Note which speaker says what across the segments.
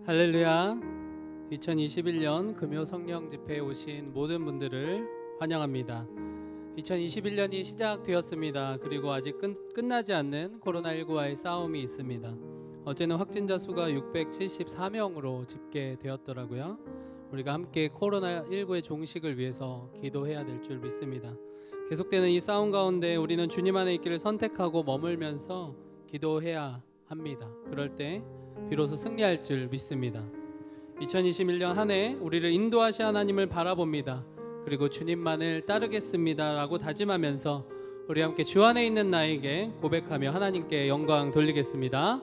Speaker 1: 할렐루야. 2021년 금요 성령 집회에 오신 모든 분들을 환영합니다. 2021년이 시작되었습니다. 그리고 아직 끝나지 않는 코로나19와의 싸움이 있습니다. 어제는 확진자 수가 674명으로 집계되었더라고요. 우리가 함께 코로나19의 종식을 위해서 기도해야 될 줄 믿습니다. 계속되는 이 싸움 가운데 우리는 주님 안에 있기를 선택하고 머물면서 기도해야 합니다. 그럴 때 비로소 승리할 줄 믿습니다. 2021년 한 해 우리를 인도하신 하나님을 바라봅니다. 그리고 주님만을 따르겠습니다 라고 다짐하면서 우리 함께 주 안에 있는 나에게 고백하며 하나님께 영광 돌리겠습니다.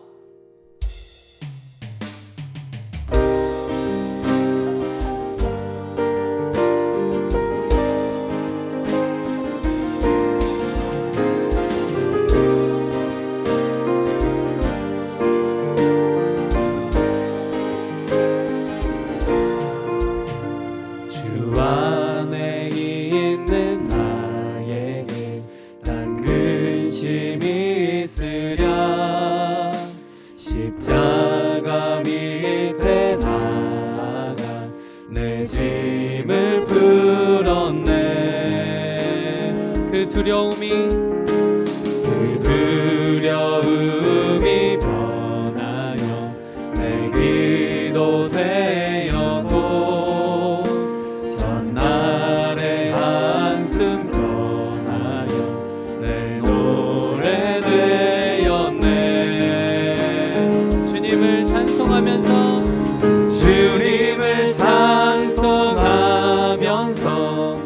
Speaker 2: 십자가 밑에 나아가 내 짐을 풀었네.
Speaker 1: 그 두려움이
Speaker 2: 변하여 내 기도 되었고 전날의 한숨 변하여 내 노래 되었네.
Speaker 1: 주님을 찬송하면서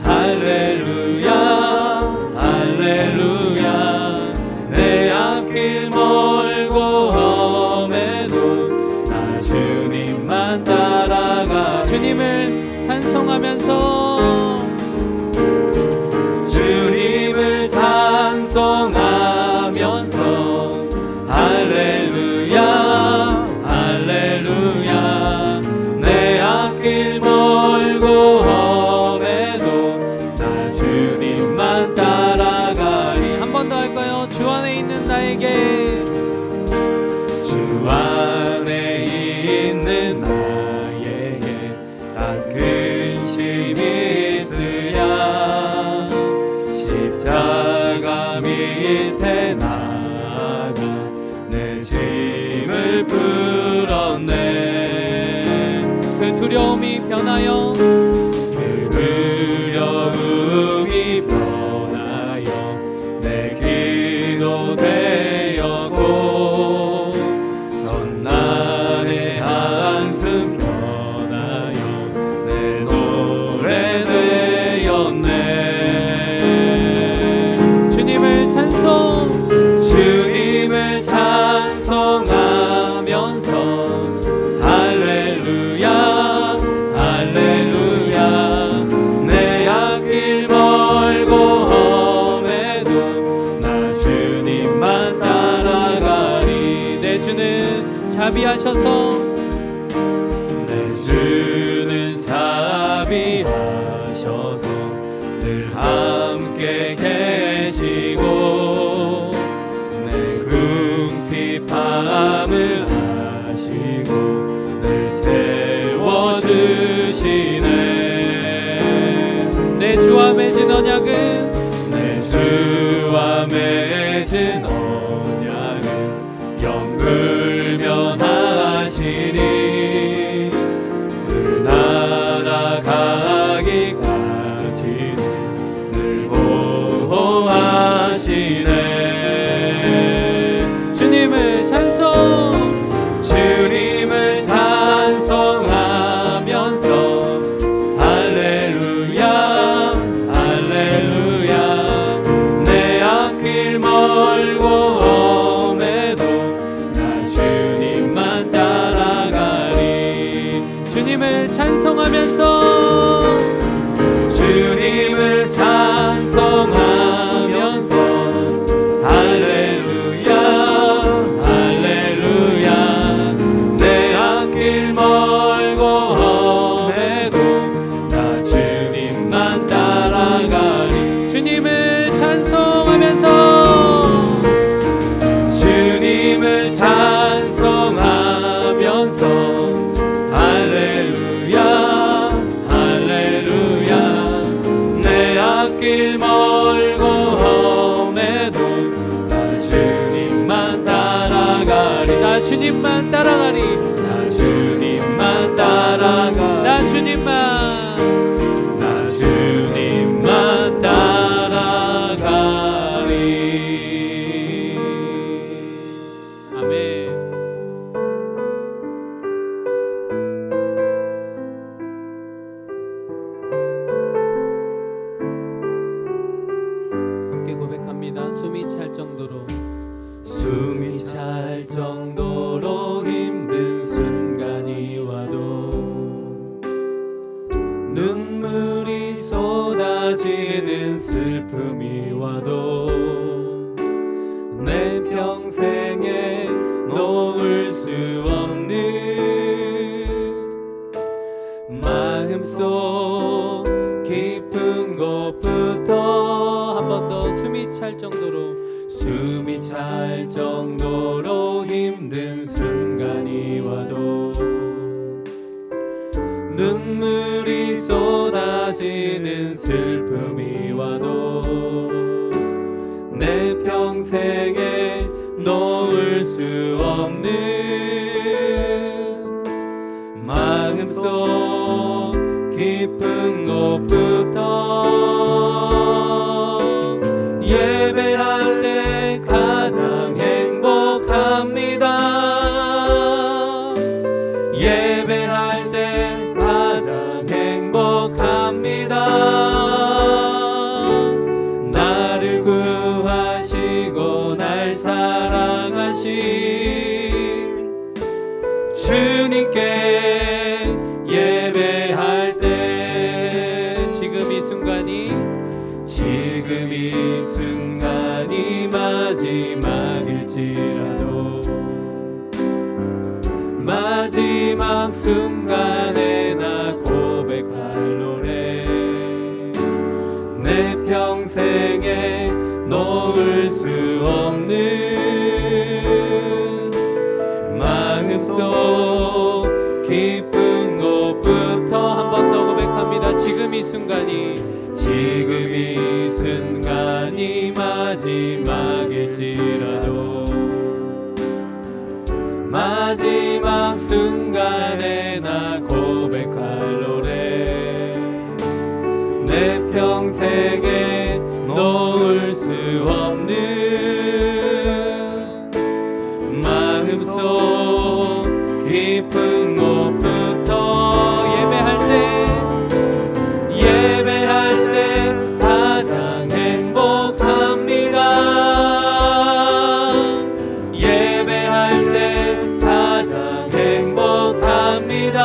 Speaker 2: 할렐루야 할렐루야 내 앞길 멀고 험해도 나 주님만 따라가.
Speaker 1: 주님을 찬송하면서
Speaker 2: 주님을 찬송하면서 할렐루야 할렐루야 내 앞길 멀고 험해도 나 주님만 따라가리.
Speaker 1: 한 번 더 할까요? 주 안에 있는 나에게
Speaker 2: 주 안에 있는 나에게 단 근심이 있으랴. 십자가 밑에 나아가 내 짐을 풀었네.
Speaker 1: 그 두려움이 변하여
Speaker 2: 내 기도 되었고 전날의 한숨 변하여 내 노래 되었네.
Speaker 1: 주님을
Speaker 2: 찬송하면서 할렐루야 할렐루야 내 앞길 멀고 험해도 나 주님만 따라가리.
Speaker 1: 내 주는 자비하셔서
Speaker 2: 내 주는 자비하셔서 늘 함께 계시고 내 궁핍함을 아시고 늘 채워주시네.
Speaker 1: 내 주와 맺은 언약은
Speaker 2: 내 주와 맺은 언약은 영불변하시니 늘 날아가기까지는 늘 보호하시네.
Speaker 1: 주님을
Speaker 2: 찬송하면서 할렐루야 할렐루야 내 앞길 멀고 험해도 나 주님만 따라가리.
Speaker 1: 주님을 찬송하면서
Speaker 2: 할렐루야 할렐루야 내 앞길 멀고 험해도 나 주님만 따라가리.
Speaker 1: 주님을 찬송하면서
Speaker 2: 주님을 찬송하면서 주님만 따라가리.
Speaker 1: 아멘. 함께 고백합니다. 숨이 찰 정도로
Speaker 2: 힘든 순간이 와도 눈물이 쏟아지는 슬픔이 와도 내 평생에 놓을 수 없는 마음속 깊은 곳부터
Speaker 1: 한 번 더 숨이 찰 정도로
Speaker 2: 힘든 순간이 와도 눈물이 쏟아지는 슬픔이 와도 내 평생에 놓을 수 없는 마음속 깊은 곳부터 예배할 때 가장 행복합니다. 예배할 때 가장 행복합니다. 나를 구하시고 날 사랑하신 주님께 예배할 때 지금 이 순간이 마지막일지라도 마지막 순간에 나 고백할 노래 내 평생에 놓을 수 없는 마음속 깊은 곳부터 한 번 더 고백합니다. 지금 이 순간이 마지막일지라도 마지막 순간에 나 고백할 노래 내 평생에 놓을 수 없는 마음속 깊은 곳부터 예배할 때 가장 행복합니다. 예배할 때 가장 행복합니다.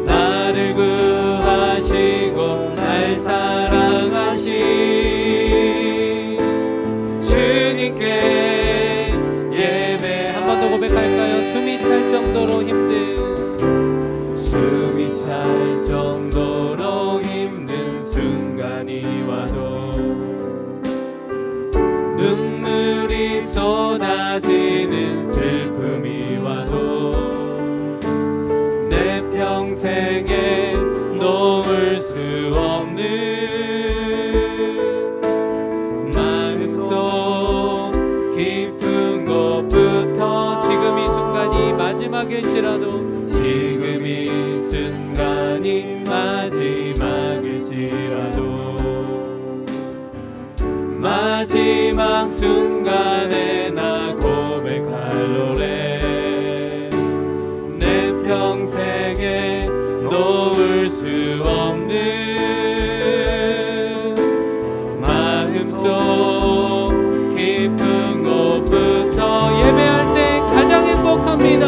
Speaker 2: 나를 구하시고 날 사랑하신 주님께 예배 한 번 더 고백할까요? 숨이 찰 정도로 힘든 순간이 와도 눈물이 쏟아지는 슬픔이 와도 내 평생에 놓을 수 없는 마음속 깊은 곳부터 지금 이 순간이 마지막일지라도 마지막 순간에 나 고백할 노래 내 평생에 놓을 수 없는 마음속 깊은 곳부터 예배할 때 가장 행복합니다.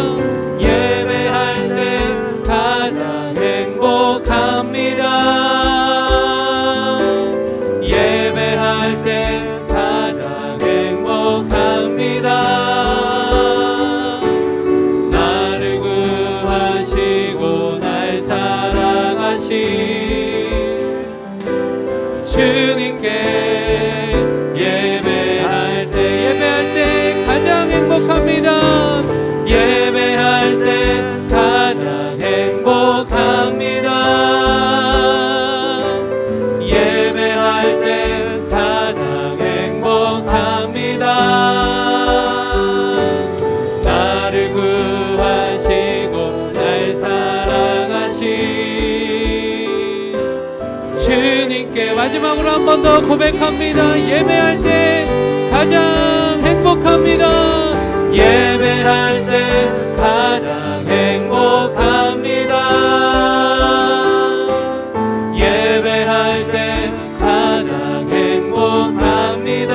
Speaker 2: 예배할 때 가장 행복합니다. 예배할 때 가장 행복합니다. 나를 구하시고 날 사랑하신 주님께 예배할 때 가장 행복합니다. 예배할 때 가장 행복합니다. 예배할 때 가장 행복합니다. 나를 구하시고 날 사랑하신
Speaker 1: 함께 마지막으로 한 번 더 고백합니다. 예배할 때 가장 행복합니다.
Speaker 2: 예배할 때 가장 행복합니다. 예배할 때 가장 행복합니다.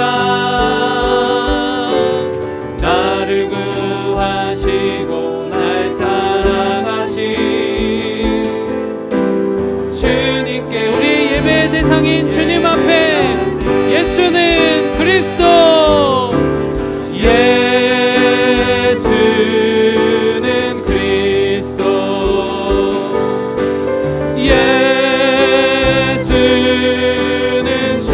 Speaker 2: 나를 구하시고 날 사랑하신 주님께
Speaker 1: 우리 예배의 대상인 주님 앞에 예수는 그리스도,
Speaker 2: 예수는 그리스도, 예수는 주,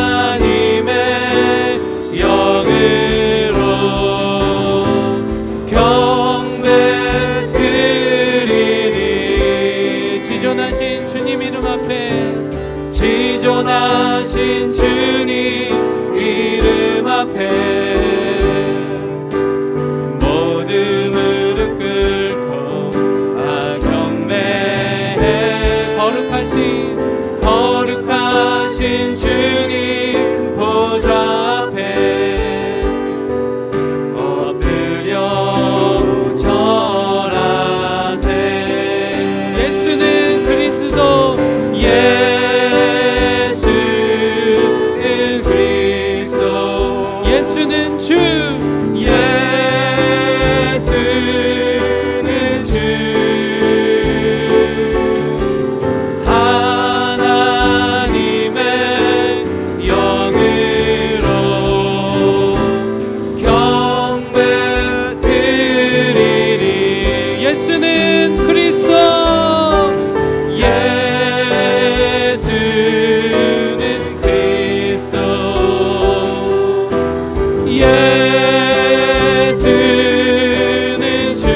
Speaker 2: 하나님의 영으로 경배 드리니.
Speaker 1: 지존하신 주님 이름 앞에,
Speaker 2: 지존하신 주님 이름 앞에 모든 무릎 꿇고 다 경배해. 거룩하신 주님 보좌 앞에 엎드려 절하세.
Speaker 1: 예수는 그리스도,
Speaker 2: 예수는 그리스도,
Speaker 1: 예수는 주,
Speaker 2: 예수는 주, 하나님의 영으로 경배 드리리.
Speaker 1: 예수는 그리스도,
Speaker 2: 예수는 그리스도, 예수는 주,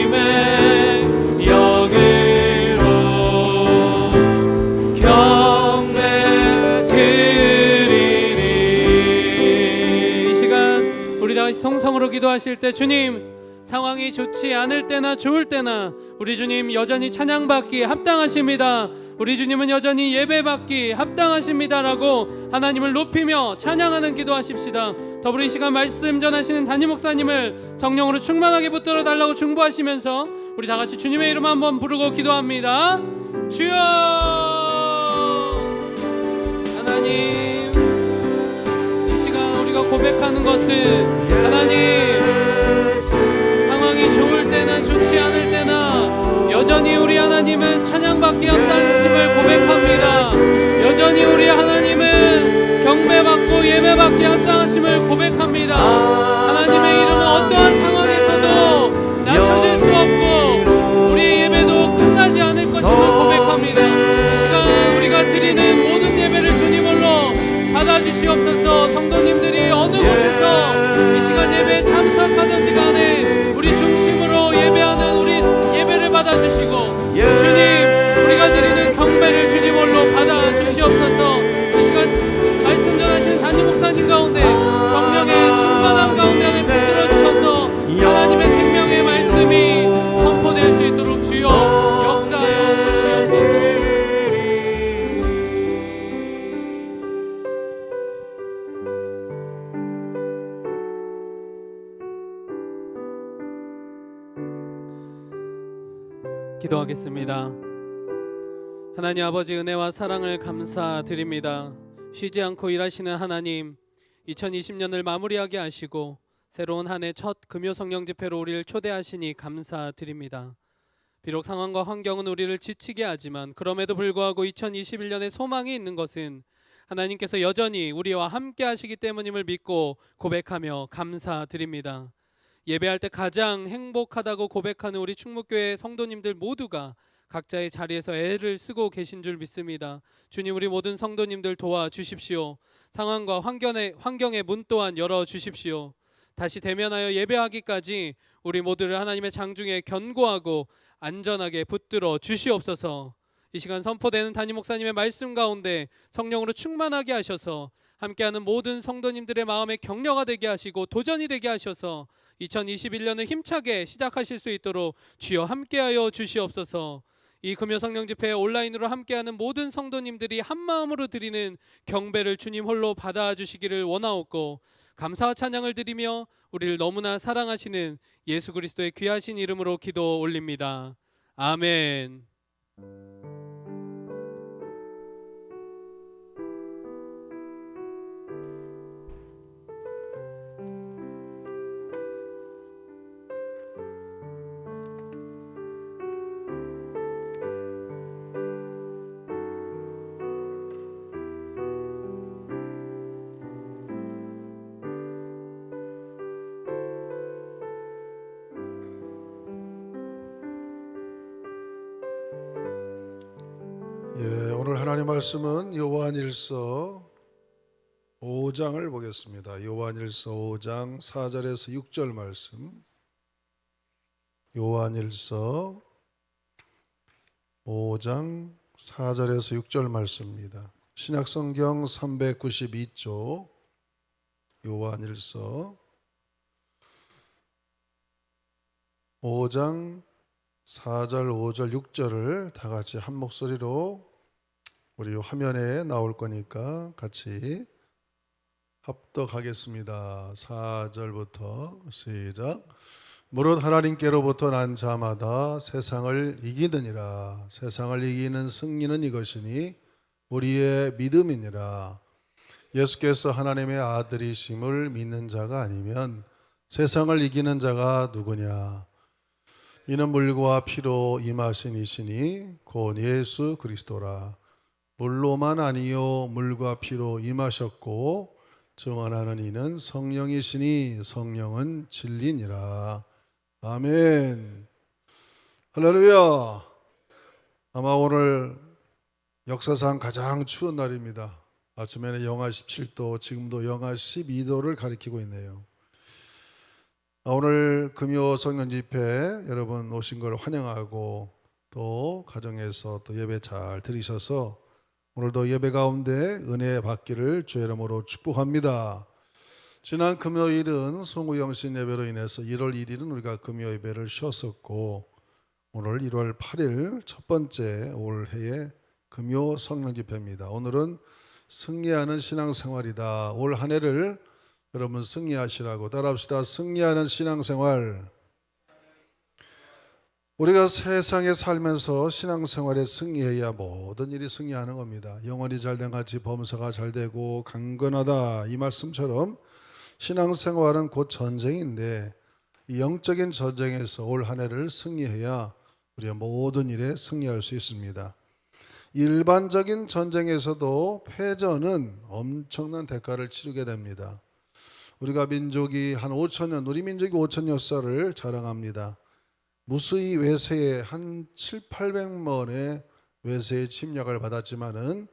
Speaker 2: 하나님의 영으로 경배 드리리.
Speaker 1: 이 시간 우리 다같이 통성으로 기도하실 때, 주님, 상황이 좋지 않을 때나 좋을 때나 우리 주님 여전히 찬양받기 합당하십니다. 우리 주님은 여전히 예배받기 합당하십니다라고 하나님을 높이며 찬양하는 기도하십시다. 더불어 이 시간 말씀 전하시는 담임 목사님을 성령으로 충만하게 붙들어 달라고 중보하시면서 우리 다같이 주님의 이름 한번 부르고 기도합니다. 주여. 하나님, 이 시간 우리가 고백하는 것은 하나님, 상황이 좋을 때나 좋지 않을 때나 여전히 우리 하나님은 찬양받기 합당하심을 고백합니다. 여전히 우리 하나님은 경배받고 예배받기 합당하심을 고백합니다. 하나님의 이름은 어떠한 상황에서도 낮춰질 수 없고 우리의 예배도 끝나지 않을 것임을 고백합니다. 이 시간 우리가 드리는 모든 예배를 주님으로 받아주시옵소서. 성도님들이 어느 곳에서 이 시간 예배에 참석하든지 간에 우리 중심으로 예배하는 우리 예배를 받아주시고, 주님, 우리가 드리는 경배를 주님으로 받아주시옵소서. 이 시간 말씀 전하시는 담임 목사님 가운데 성령의 충만함 가운데 안에 붙들어 주셔서 하나님의 생명의 말씀이 선포될 수 있도록 주여 역사하여 주시옵소서. 기도하겠습니다. 하나님 아버지, 은혜와 사랑을 감사드립니다. 쉬지 않고 일하시는 하나님, 2020년을 마무리하게 하시고 새로운 한 해 첫 금요 성령 집회로 우리를 초대하시니 감사드립니다. 비록 상황과 환경은 우리를 지치게 하지만 그럼에도 불구하고 2021년에 소망이 있는 것은 하나님께서 여전히 우리와 함께 하시기 때문임을 믿고 고백하며 감사드립니다. 예배할 때 가장 행복하다고 고백하는 우리 충무교회 성도님들 모두가 각자의 자리에서 애를 쓰고 계신 줄 믿습니다. 주님, 우리 모든 성도님들 도와주십시오. 상황과 환경의 문 또한 열어주십시오. 다시 대면하여 예배하기까지 우리 모두를 하나님의 장중에 견고하고 안전하게 붙들어 주시옵소서. 이 시간 선포되는 담임 목사님의 말씀 가운데 성령으로 충만하게 하셔서 함께하는 모든 성도님들의 마음에 격려가 되게 하시고 도전이 되게 하셔서 2021년을 힘차게 시작하실 수 있도록 주여 함께하여 주시옵소서. 이 금요 성령 집회 온라인으로 함께하는 모든 성도님들이 한 마음으로 드리는 경배를 주님 홀로 받아주시기를 원하옵고, 감사와 찬양을 드리며 우리를 너무나 사랑하시는 예수 그리스도의 귀하신 이름으로 기도 올립니다. 아멘.
Speaker 3: 오늘 하나님 말씀은 요한일서 5장을 보겠습니다. 요한일서 5장 4절에서 6절 말씀. 요한일서 5장 4절에서 6절 말씀입니다. 신약성경 392쪽 요한일서 5장 4절, 5절, 6절을 다 같이 한 목소리로 우리 화면에 나올 거니까 같이 합독하겠습니다. 4절부터 시작. 무릇 하나님께로부터 난 자마다 세상을 이기느니라. 세상을 이기는 승리는 이것이니 우리의 믿음이니라. 예수께서 하나님의 아들이심을 믿는 자가 아니면 세상을 이기는 자가 누구냐? 이는 물과 피로 임하신 이시니 곧 예수 그리스도라. 물로만 아니요 물과 피로 임하셨고 증언하는 이는 성령이시니 성령은 진리니라. 아멘. 할렐루야. 아마 오늘 역사상 가장 추운 날입니다. 아침에는 영하 17도, 지금도 영하 12도를 가리키고 있네요. 오늘 금요 성령 집회 여러분 오신 걸 환영하고, 또 가정에서 또 예배 잘 드리셔서 오늘도 예배 가운데 은혜 받기를 주의 이름으로 축복합니다. 지난 금요일은 송우영신 예배로 인해서 1월 1일은 우리가 금요 예배를 쉬었었고, 오늘 1월 8일 첫 번째 올해의 금요 성령 집회입니다. 오늘은 승리하는 신앙생활이다. 올 한 해를 여러분 승리하시라고 따라합시다. 승리하는 신앙생활. 우리가 세상에 살면서 신앙생활에 승리해야 모든 일이 승리하는 겁니다. 영혼이 잘된 같이 범사가 잘되고 강건하다, 이 말씀처럼 신앙생활은 곧 전쟁인데, 이 영적인 전쟁에서 올 한 해를 승리해야 우리가 모든 일에 승리할 수 있습니다. 일반적인 전쟁에서도 패전은 엄청난 대가를 치르게 됩니다. 우리가 민족이 한 5천년, 우리 민족이 5천여 살을 자랑합니다. 무수히 외세에 한 7, 800번의 외세의 침략을 받았지만은,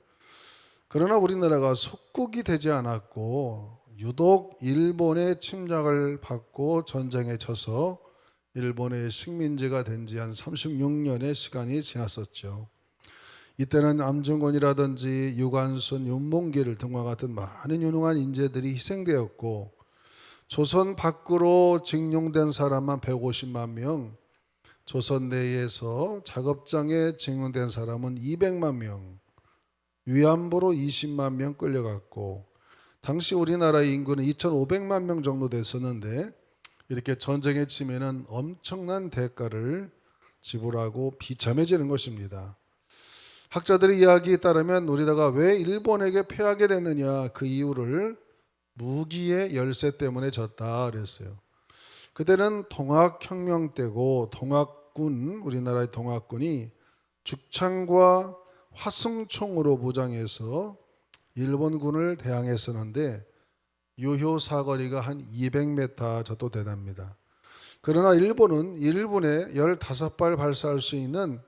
Speaker 3: 그러나 우리나라가 속국이 되지 않았고 유독 일본의 침략을 받고 전쟁에 져서 일본의 식민지가 된 지 한 36년의 시간이 지났었죠. 이때는 암증곤이라든지 유관순, 윤몽길 등과 같은 많은 유능한 인재들이 희생되었고, 조선 밖으로 징용된 사람만 150만 명, 조선 내에서 작업장에 징용된 사람은 200만 명, 위안부로 20만 명 끌려갔고, 당시 우리나라의 인구는 2,500만 명 정도 됐었는데, 이렇게 전쟁에 치면은 엄청난 대가를 지불하고 비참해지는 것입니다. 학자들의 이야기에 따르면 우리나라가 왜 일본에게 패하게 됐느냐, 그 이유를 무기의 열세 때문에 졌다 그랬어요. 그때는 동학혁명 때고, 동학군, 우리나라의 동학군이 죽창과 화승총으로 무장해서 일본군을 대항했었는데, 유효 사거리가 한 200m 저도 되답니다. 그러나 일본은 1분에 15발 발사할 수 있는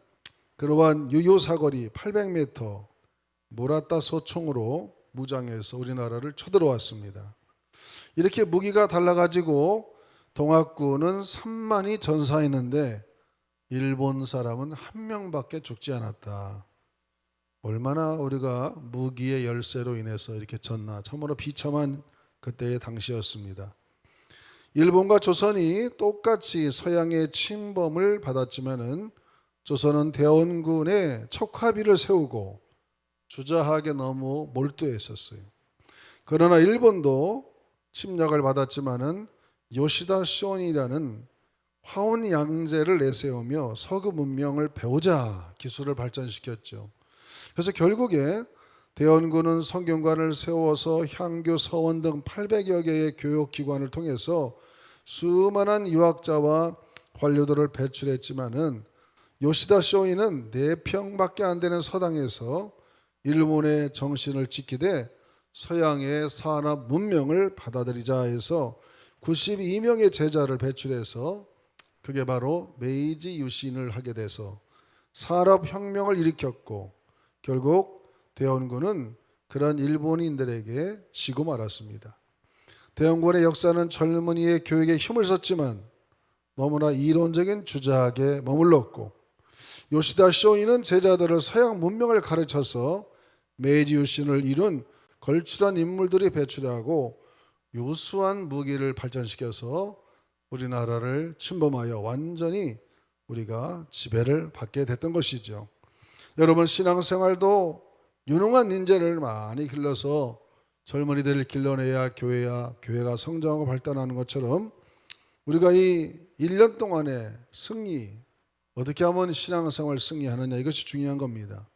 Speaker 3: 그러한 유효 사거리 800m 무라타 소총으로 무장해서 우리나라를 쳐들어왔습니다. 이렇게 무기가 달라가지고 동학군은 3만이 전사했는데 일본 사람은 한 명밖에 죽지 않았다. 얼마나 우리가 무기의 열세로 인해서 이렇게 졌나. 참으로 비참한 그때의 당시였습니다. 일본과 조선이 똑같이 서양의 침범을 받았지만은 조선은 대원군의 척화비를 세우고 주저하게 너무 몰두했었어요. 그러나 일본도 침략을 받았지만은 요시다 쇼온이라는 화원 양제를 내세우며 서구 문명을 배우자 기술을 발전시켰죠. 그래서 결국에 대원군은 성균관을 세워서 향교, 서원 등 800여 개의 교육기관을 통해서 수많은 유학자와 관료들을 배출했지만은 요시다 쇼이는 4평밖에 안 되는 서당에서 일본의 정신을 지키되 서양의 산업 문명을 받아들이자 해서 92명의 제자를 배출해서 그게 바로 메이지 유신을 하게 돼서 산업혁명을 일으켰고 결국 대원군은 그런 일본인들에게 지고 말았습니다. 대원군의 역사는 젊은이의 교육에 힘을 썼지만 너무나 이론적인 주작에 머물렀고 요시다 쇼이는 제자들을 서양 문명을 가르쳐서 메이지 유신을 이룬 걸출한 인물들이 배출하고 요수한 무기를 발전시켜서 우리나라를 침범하여 완전히 우리가 지배를 받게 됐던 것이죠. 여러분 신앙생활도 유능한 인재를 많이 길러서 젊은이들을 길러내야 교회가 성장하고 발달하는 것처럼 우리가 이 1년 동안의 승리, 어떻게 하면 신앙생활 승리하느냐 이것이 중요한 겁니다.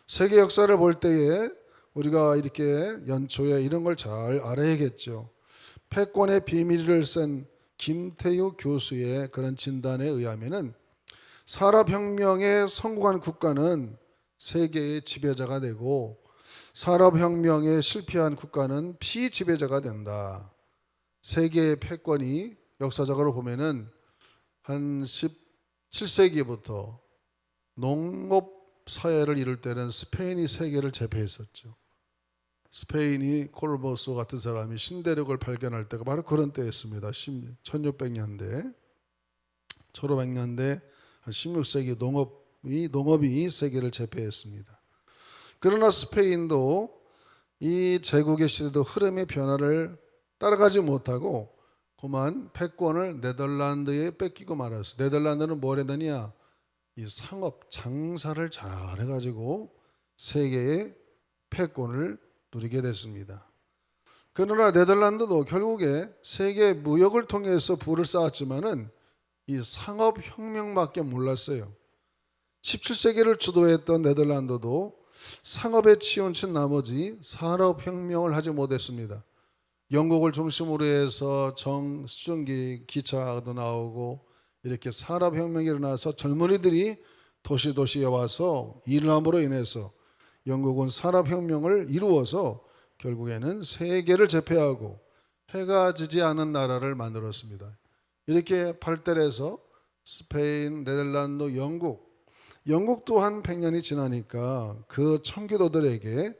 Speaker 3: 세계 역사를 볼 때에 우리가 이렇게 연초에 이런 걸 잘 알아야겠죠. 패권의 비밀을 쓴 김태유 교수의 그런 진단에 의하면은 산업혁명에 성공한 국가는 세계의 지배자가 되고 산업혁명에 실패한 국가는 피지배자가 된다. 세계의 패권이 역사적으로 보면은 한 17세기부터 농업 사회를 이룰 때는 스페인이 세계를 제패했었죠. 스페인이 콜로버스 같은 사람이 신대륙을 발견할 때가 바로 그런 때였습니다. 1600년대, 1500년대, 한 16세기 농업이 세계를 제패했습니다. 그러나 스페인도 이 제국의 시대도 흐름의 변화를 따라가지 못하고 그만 패권을 네덜란드에 뺏기고 말았어요. 네덜란드는 뭘 했느냐? 이 상업, 장사를 잘 해가지고 세계의 패권을 누리게 됐습니다. 그러나 네덜란드도 결국에 세계 무역을 통해서 부를 쌓았지만은 이 상업혁명밖에 몰랐어요. 17세기를 주도했던 네덜란드도 상업에 치우친 나머지 산업혁명을 하지 못했습니다. 영국을 중심으로 해서 수증기 기차도 나오고 이렇게 산업혁명이 일어나서 젊은이들이 도시에 와서 일을 함으로 인해서 영국은 산업혁명을 이루어서 결국에는 세계를 제패하고 해가 지지 않은 나라를 만들었습니다. 이렇게 발달해서 스페인, 네덜란드, 영국 또한 100년이 지나니까 그 청교도들에게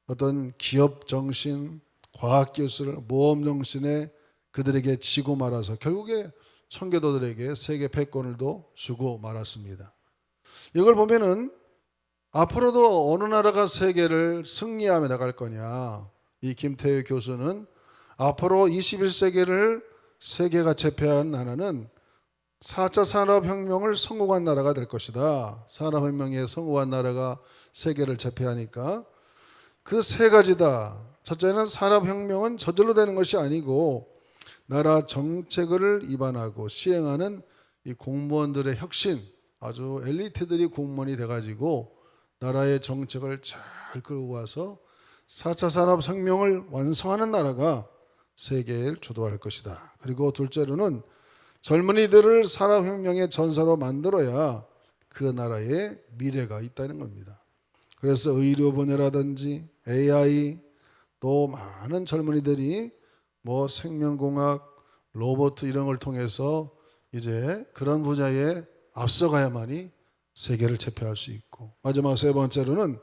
Speaker 3: 어떤 기업 정신, 과학기술, 모험 정신에 그들에게 지고 말아서 결국에 청교도들에게 세계 패권을도 주고 말았습니다. 이걸 보면은 앞으로도 어느 나라가 세계를 승리하며 나갈 거냐. 이 김태유 교수는 앞으로 21세기를 세계가 제패한 나라는 4차 산업혁명을 성공한 나라가 될 것이다. 산업혁명에 성공한 나라가 세계를 제패하니까 그 세 가지다. 첫째는 산업혁명은 저절로 되는 것이 아니고 나라 정책을 입안하고 시행하는 이 공무원들의 혁신, 아주 엘리트들이 공무원이 돼가지고 나라의 정책을 잘 끌고 와서 4차 산업혁명을 완성하는 나라가 세계를 주도할 것이다. 그리고 둘째로는 젊은이들을 산업혁명의 전사로 만들어야 그 나라의 미래가 있다는 겁니다. 그래서 의료 분야라든지 AI 또 많은 젊은이들이 뭐 생명공학, 로봇 이런 걸 통해서 이제 그런 분야에 앞서가야만이 세계를 제패할 수 있고 마지막 세 번째로는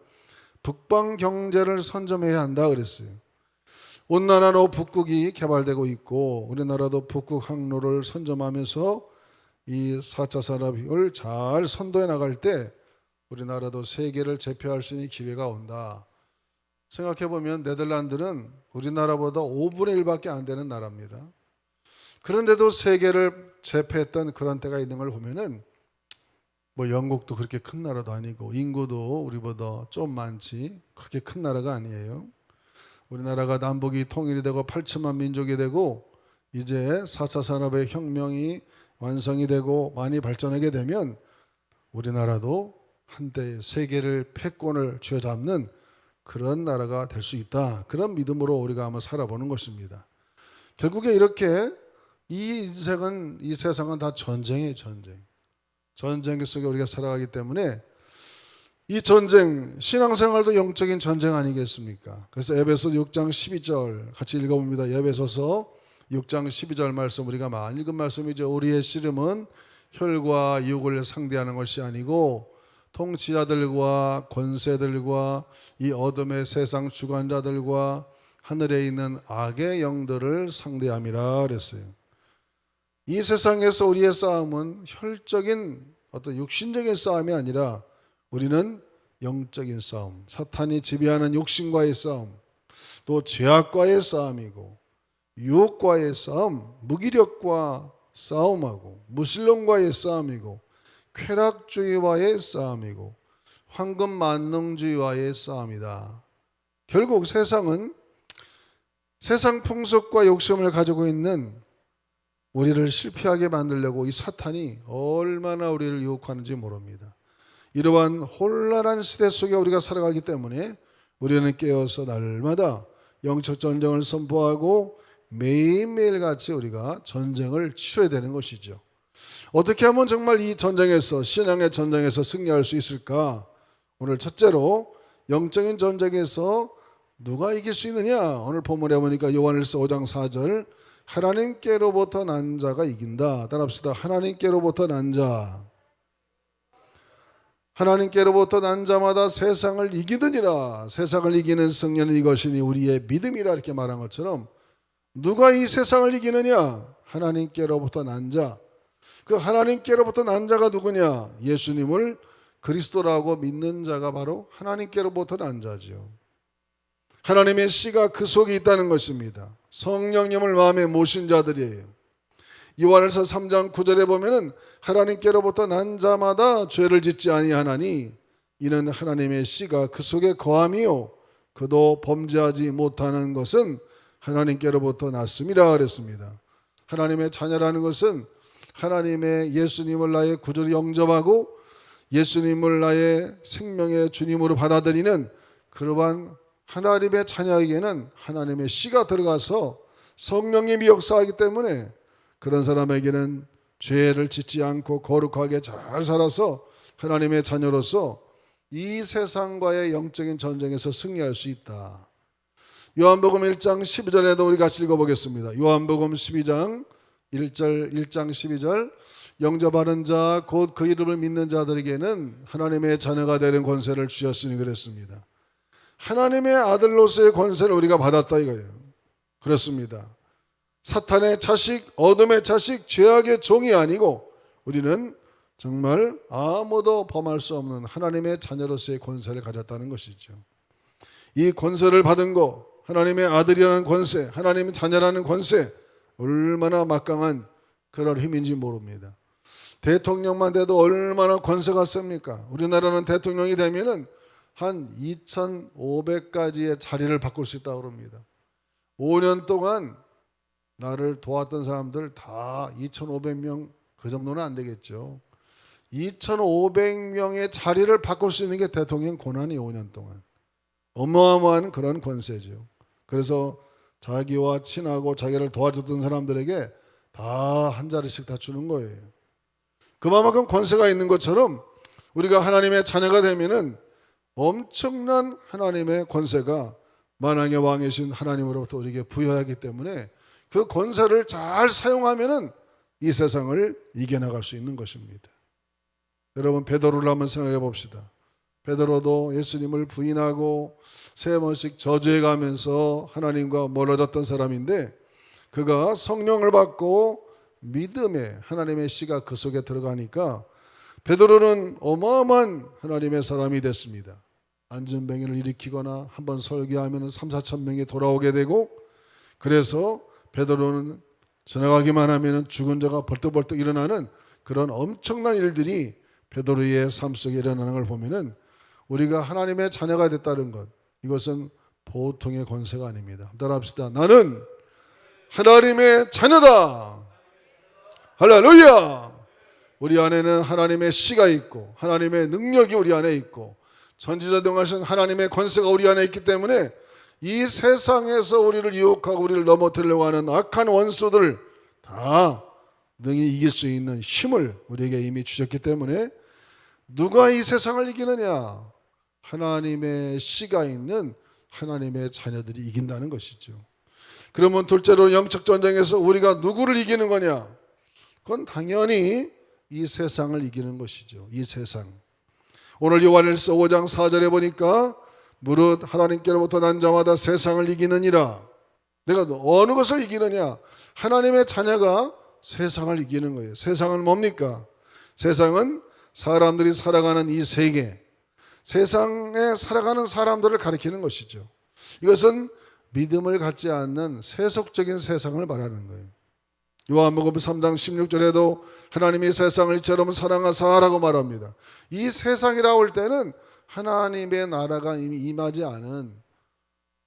Speaker 3: 북방 경제를 선점해야 한다 그랬어요. 온난화로 북극이 개발되고 있고 우리나라도 북극 항로를 선점하면서 이 4차 산업을 잘 선도해 나갈 때 우리나라도 세계를 제패할 수 있는 기회가 온다. 생각해보면 네덜란드는 우리나라보다 5분의 1밖에 안 되는 나라입니다. 그런데도 세계를 제패했던 그런 때가 있는 걸 보면은 뭐 영국도 그렇게 큰 나라도 아니고 인구도 우리보다 좀 많지 그렇게 큰 나라가 아니에요. 우리나라가 남북이 통일이 되고 8천만 민족이 되고 이제 4차 산업의 혁명이 완성이 되고 많이 발전하게 되면 우리나라도 한때 세계를 패권을 쥐어잡는 그런 나라가 될 수 있다. 그런 믿음으로 우리가 한번 살아보는 것입니다. 결국에 이렇게 이 인생은, 이 세상은 다 전쟁이에요. 전쟁 속에 우리가 살아가기 때문에 이 전쟁, 신앙생활도 영적인 전쟁 아니겠습니까? 그래서 에베소 6장 12절 같이 읽어봅니다. 에베소서 6장 12절 말씀 우리가 많이 읽은 말씀이죠. 우리의 씨름은 혈과 육을 상대하는 것이 아니고 통치자들과 권세들과 이 어둠의 세상 주관자들과 하늘에 있는 악의 영들을 상대함이라 그랬어요. 이 세상에서 우리의 싸움은 혈적인 어떤 육신적인 싸움이 아니라 우리는 영적인 싸움, 사탄이 지배하는 욕심과의 싸움, 또 죄악과의 싸움이고 유혹과의 싸움, 무기력과 싸움하고 무신론과의 싸움이고 쾌락주의와의 싸움이고 황금만능주의와의 싸움이다. 결국 세상은 세상 풍속과 욕심을 가지고 있는 우리를 실패하게 만들려고 이 사탄이 얼마나 우리를 유혹하는지 모릅니다. 이러한 혼란한 시대 속에 우리가 살아가기 때문에 우리는 깨어서 날마다 영적 전쟁을 선포하고 매일매일 같이 우리가 전쟁을 치러야 되는 것이죠. 어떻게 하면 정말 이 전쟁에서, 신앙의 전쟁에서 승리할 수 있을까? 오늘 첫째로 영적인 전쟁에서 누가 이길 수 있느냐? 오늘 본문에 보니까 요한일서 5장 4절 하나님께로부터 난 자가 이긴다. 따라합시다. 하나님께로부터 난 자. 하나님께로부터 난 자마다 세상을 이기느니라. 세상을 이기는 승리는 이것이니 우리의 믿음이라 이렇게 말한 것처럼 누가 이 세상을 이기느냐? 하나님께로부터 난 자. 그 하나님께로부터 난 자가 누구냐? 예수님을 그리스도라고 믿는 자가 바로 하나님께로부터 난 자죠. 하나님의 씨가 그 속에 있다는 것입니다. 성령님을 마음에 모신 자들이에요. 요한일서 3장 9절에 보면은 하나님께로부터 난 자마다 죄를 짓지 아니하나니 이는 하나님의 씨가 그 속에 거함이요 그도 범죄하지 못하는 것은 하나님께로부터 났음이라 그랬습니다. 하나님의 자녀라는 것은 하나님의 예수님을 나의 구주로 영접하고 예수님을 나의 생명의 주님으로 받아들이는 그러한 하나님의 자녀에게는 하나님의 씨가 들어가서 성령님이 역사하기 때문에 그런 사람에게는 죄를 짓지 않고 거룩하게 잘 살아서 하나님의 자녀로서 이 세상과의 영적인 전쟁에서 승리할 수 있다. 요한복음 1장 12절에도 우리 같이 읽어보겠습니다. 요한복음 12장 1장 12절 영접하는 자 곧 그 이름을 믿는 자들에게는 하나님의 자녀가 되는 권세를 주셨으니 그랬습니다. 하나님의 아들로서의 권세를 우리가 받았다 이거예요. 그렇습니다. 사탄의 자식, 어둠의 자식, 죄악의 종이 아니고 우리는 정말 아무도 범할 수 없는 하나님의 자녀로서의 권세를 가졌다는 것이죠. 이 권세를 받은 거, 하나님의 아들이라는 권세, 하나님의 자녀라는 권세, 얼마나 막강한 그런 힘인지 모릅니다. 대통령만 돼도 얼마나 권세가 셉니까? 우리나라는 대통령이 되면은 한 2,500가지의 자리를 바꿀 수 있다고 합니다. 5년 동안 나를 도왔던 사람들 다 2,500명 그 정도는 안 되겠죠. 2,500명의 자리를 바꿀 수 있는 게 대통령 권한이 5년 동안. 어마어마한 그런 권세죠. 그래서 자기와 친하고 자기를 도와줬던 사람들에게 다 한 자리씩 다 주는 거예요. 그만큼 권세가 있는 것처럼 우리가 하나님의 자녀가 되면은 엄청난 하나님의 권세가 만왕의 왕이신 하나님으로부터 우리에게 부여하기 때문에 그 권세를 잘 사용하면은 이 세상을 이겨나갈 수 있는 것입니다. 여러분 베드로를 한번 생각해 봅시다. 베드로도 예수님을 부인하고 3번씩 저주해 가면서 하나님과 멀어졌던 사람인데 그가 성령을 받고 믿음에 하나님의 씨가 그 속에 들어가니까 베드로는 어마어마한 하나님의 사람이 됐습니다. 안전병을 일으키거나 한번 설교하면 3,4천 명이 돌아오게 되고, 그래서 베드로는 지나가기만 하면 죽은 자가 벌떡벌떡 일어나는 그런 엄청난 일들이 베드로의 삶 속에 일어나는 걸 보면은 우리가 하나님의 자녀가 됐다는 것, 이것은 보통의 권세가 아닙니다. 따라합시다. 나는 하나님의 자녀다. 할렐루야. 우리 안에는 하나님의 씨가 있고 하나님의 능력이 우리 안에 있고 전지전능하신 하나님의 권세가 우리 안에 있기 때문에 이 세상에서 우리를 유혹하고 우리를 넘어뜨리려고 하는 악한 원수들 다 능히 이길 수 있는 힘을 우리에게 이미 주셨기 때문에 누가 이 세상을 이기느냐? 하나님의 씨가 있는 하나님의 자녀들이 이긴다는 것이죠. 그러면 둘째로 영적 전쟁에서 우리가 누구를 이기는 거냐? 그건 당연히 이 세상을 이기는 것이죠. 이 세상. 오늘 요한일서 5장 4절에 보니까 무릇 하나님께로부터 난 자마다 세상을 이기느니라. 내가 어느 것을 이기느냐? 하나님의 자녀가 세상을 이기는 거예요. 세상은 뭡니까? 세상은 사람들이 살아가는 이 세계, 세상에 살아가는 사람들을 가리키는 것이죠. 이것은 믿음을 갖지 않는 세속적인 세상을 말하는 거예요. 요한복음 3장 16절에도 하나님이 세상을 이처럼 사랑하사라고 말합니다. 이 세상이라고 할 때는 하나님의 나라가 이미 임하지 않은,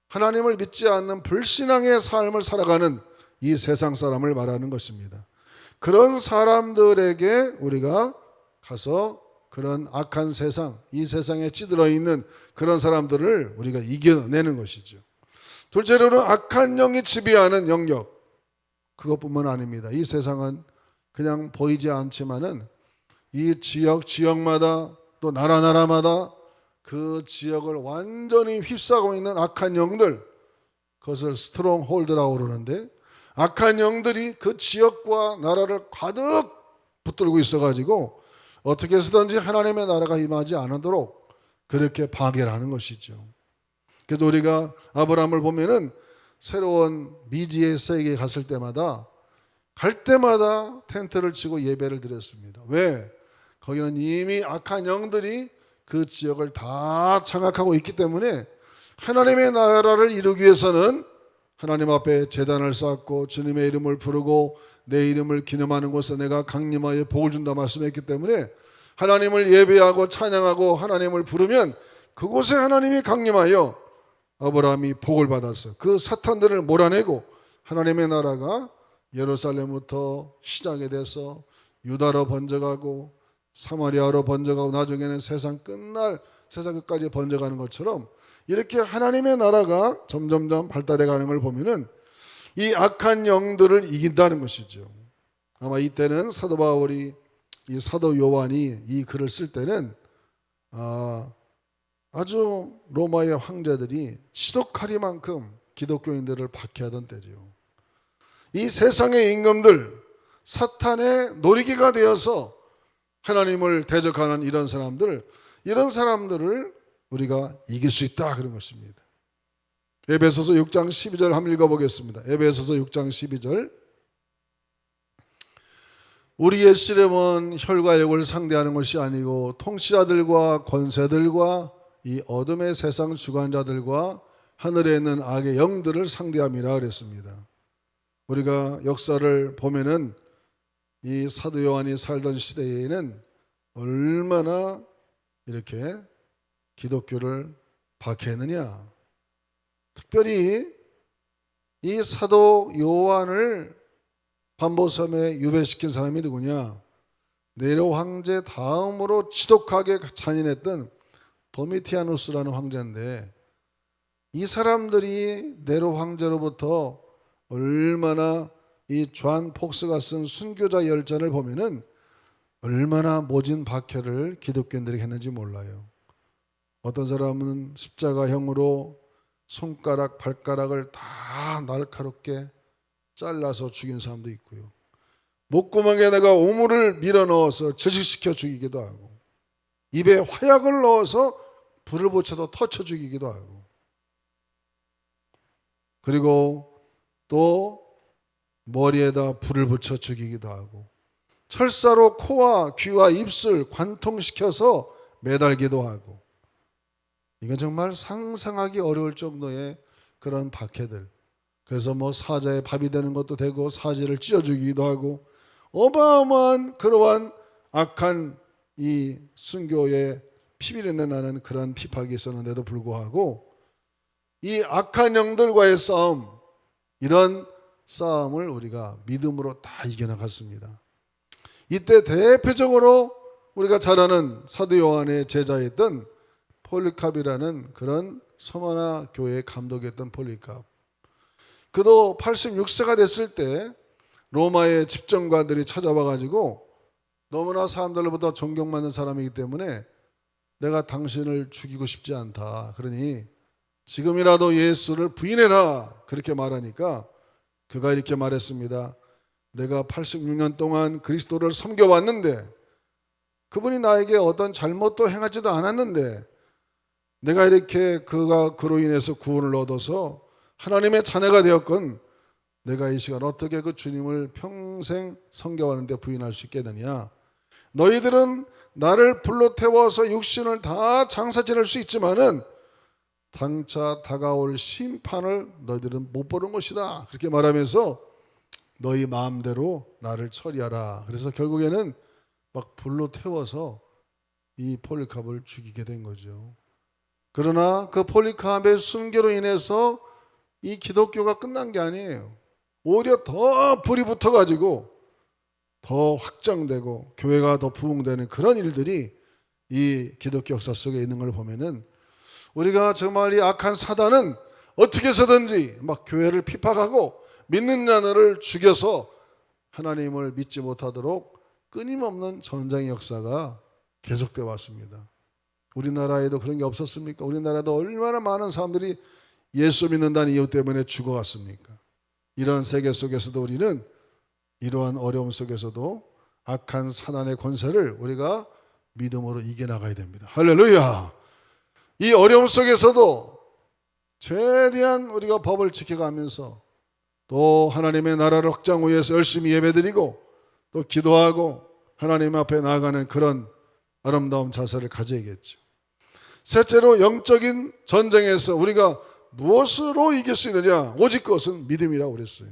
Speaker 3: 하나님을 믿지 않는 불신앙의 삶을 살아가는 이 세상 사람을 말하는 것입니다. 그런 사람들에게 우리가 가서 그런 악한 세상, 이 세상에 찌들어 있는 그런 사람들을 우리가 이겨내는 것이죠. 둘째로는 악한 영이 지배하는 영역, 그것뿐만 아닙니다. 이 세상은 그냥 보이지 않지만은 이 지역마다 또 나라마다 그 지역을 완전히 휩싸고 있는 악한 영들, 그것을 스트롱홀드라고 그러는데, 악한 영들이 그 지역과 나라를 가득 붙들고 있어가지고 어떻게 해서든지 하나님의 나라가 임하지 않도록 그렇게 파괴를 하는 것이죠. 그래서 우리가 아브라함을 보면은 새로운 미지의 세계에 갔을 때마다 갈 때마다 텐트를 치고 예배를 드렸습니다. 왜? 거기는 이미 악한 영들이 그 지역을 다 장악하고 있기 때문에 하나님의 나라를 이루기 위해서는 하나님 앞에 제단을 쌓고 주님의 이름을 부르고 내 이름을 기념하는 곳에 내가 강림하여 복을 준다 말씀했기 때문에 하나님을 예배하고 찬양하고 하나님을 부르면 그곳에 하나님이 강림하여 아브라함이 복을 받았어. 그 사탄들을 몰아내고 하나님의 나라가 예루살렘부터 시작이 돼서 유다로 번져가고 사마리아로 번져가고 나중에는 세상 끝까지 번져가는 것처럼 이렇게 하나님의 나라가 점점점 발달해 가는 걸 보면은 이 악한 영들을 이긴다는 것이죠. 아마 이때는 사도 바울이, 이 사도 요한이 이 글을 쓸 때는 아주 로마의 황제들이 지독하리만큼 기독교인들을 박해하던 때죠. 이 세상의 임금들, 사탄의 놀이기가 되어서 하나님을 대적하는 이런 사람들을 우리가 이길 수 있다, 그런 것입니다. 에베소서 6장 12절 한번 읽어보겠습니다. 에베소서 6장 12절. 우리의 씨름은 혈과 육을 상대하는 것이 아니고 통치자들과 권세들과 이 어둠의 세상 주관자들과 하늘에 있는 악의 영들을 상대함이라 그랬습니다. 우리가 역사를 보면은 이 사도 요한이 살던 시대에는 얼마나 이렇게 기독교를 박해했느냐. 특별히 이 사도 요한을 반보섬에 유배시킨 사람이 누구냐? 네로 황제 다음으로 지독하게 잔인했던 도미티아누스라는 황제인데, 이 사람들이 네로 황제로부터 얼마나 이 존 폭스가 쓴 순교자 열전을 보면은 얼마나 모진 박해를 기독교인들이 했는지 몰라요. 어떤 사람은 십자가형으로 손가락, 발가락을 다 날카롭게 잘라서 죽인 사람도 있고요. 목구멍에다가 오물을 밀어넣어서 질식시켜 죽이기도 하고, 입에 화약을 넣어서 불을 붙여도 터쳐 죽이기도 하고, 그리고 또 머리에다 불을 붙여 죽이기도 하고, 철사로 코와 귀와 입술 관통시켜서 매달기도 하고, 이건 정말 상상하기 어려울 정도의 그런 박해들. 그래서 뭐 사자의 밥이 되는 것도 되고 사지를 찢어 죽이기도 하고, 어마어마한 그러한 악한 이 순교의 피비린내 나는 그런 핍박이 있었는데도 불구하고 이 악한 영들과의 싸움, 이런 싸움을 우리가 믿음으로 다 이겨나갔습니다. 이때 대표적으로 우리가 잘 아는 사도 요한의 제자였던 폴리캅이라는 그런 서머나 교회의 감독이었던 폴리캅. 그도 86세가 됐을 때 로마의 집정관들이 찾아와 가지고 너무나 사람들로부터 존경받는 사람이기 때문에 내가 당신을 죽이고 싶지 않다. 그러니 지금이라도 예수를 부인해라. 그렇게 말하니까 그가 이렇게 말했습니다. 내가 86년 동안 그리스도를 섬겨왔는데 그분이 나에게 어떤 잘못도 행하지도 않았는데 내가 이렇게 그가 그로 인해서 구원을 얻어서 하나님의 자녀가 되었건 내가 이 시간 어떻게 그 주님을 평생 섬겨왔는데 부인할 수 있겠느냐. 너희들은 나를 불로 태워서 육신을 다 장사 지낼 수 있지만은 장차 다가올 심판을 너희들은 못 보는 것이다. 그렇게 말하면서 너희 마음대로 나를 처리하라. 그래서 결국에는 막 불로 태워서 이 폴리캅을 죽이게 된 거죠. 그러나 그 폴리캅의 순교로 인해서 이 기독교가 끝난 게 아니에요. 오히려 더 불이 붙어가지고 더 확장되고 교회가 더 부흥되는 그런 일들이 이 기독교 역사 속에 있는 걸 보면은 우리가 정말 이 악한 사단은 어떻게 해서든지 막 교회를 핍박하고 믿는 자들을 죽여서 하나님을 믿지 못하도록 끊임없는 전쟁의 역사가 계속되어 왔습니다. 우리나라에도 그런 게 없었습니까? 우리나라도 얼마나 많은 사람들이 예수 믿는다는 이유 때문에 죽어갔습니까? 이런 세계 속에서도 우리는 이러한 어려움 속에서도 악한 사단의 권세를 우리가 믿음으로 이겨나가야 됩니다. 할렐루야! 이 어려움 속에서도 최대한 우리가 법을 지켜가면서 또 하나님의 나라를 확장 위해서 열심히 예배드리고 또 기도하고 하나님 앞에 나아가는 그런 아름다운 자세를 가져야겠죠. 셋째로, 영적인 전쟁에서 우리가 무엇으로 이길 수 있느냐? 오직 그것은 믿음이라고 그랬어요.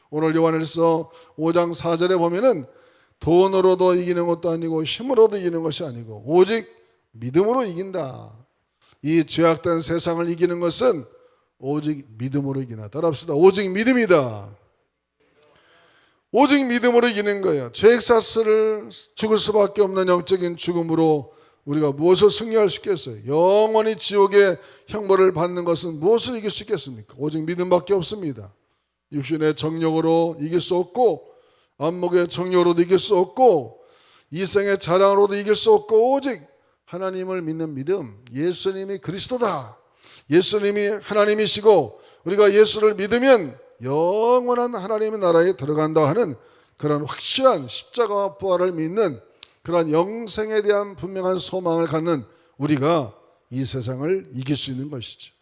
Speaker 3: 오늘 요한일서 5장 4절에 보면은 돈으로도 이기는 것도 아니고 힘으로도 이기는 것이 아니고 오직 믿음으로 이긴다. 이 죄악된 세상을 이기는 것은 오직 믿음으로 이기나. 따라합시다. 오직 믿음이다. 오직 믿음으로 이기는 거예요. 죄액사슬을 죽을 수밖에 없는 영적인 죽음으로 우리가 무엇을 승리할 수 있겠어요? 영원히 지옥의 형벌을 받는 것은 무엇을 이길 수 있겠습니까? 오직 믿음밖에 없습니다. 육신의 정욕으로 이길 수 없고 안목의 정욕으로도 이길 수 없고 이생의 자랑으로도 이길 수 없고 오직 하나님을 믿는 믿음, 예수님이 그리스도다. 예수님이 하나님이시고 우리가 예수를 믿으면 영원한 하나님의 나라에 들어간다 하는 그런 확실한 십자가와 부활을 믿는 그런 영생에 대한 분명한 소망을 갖는 우리가 이 세상을 이길 수 있는 것이죠.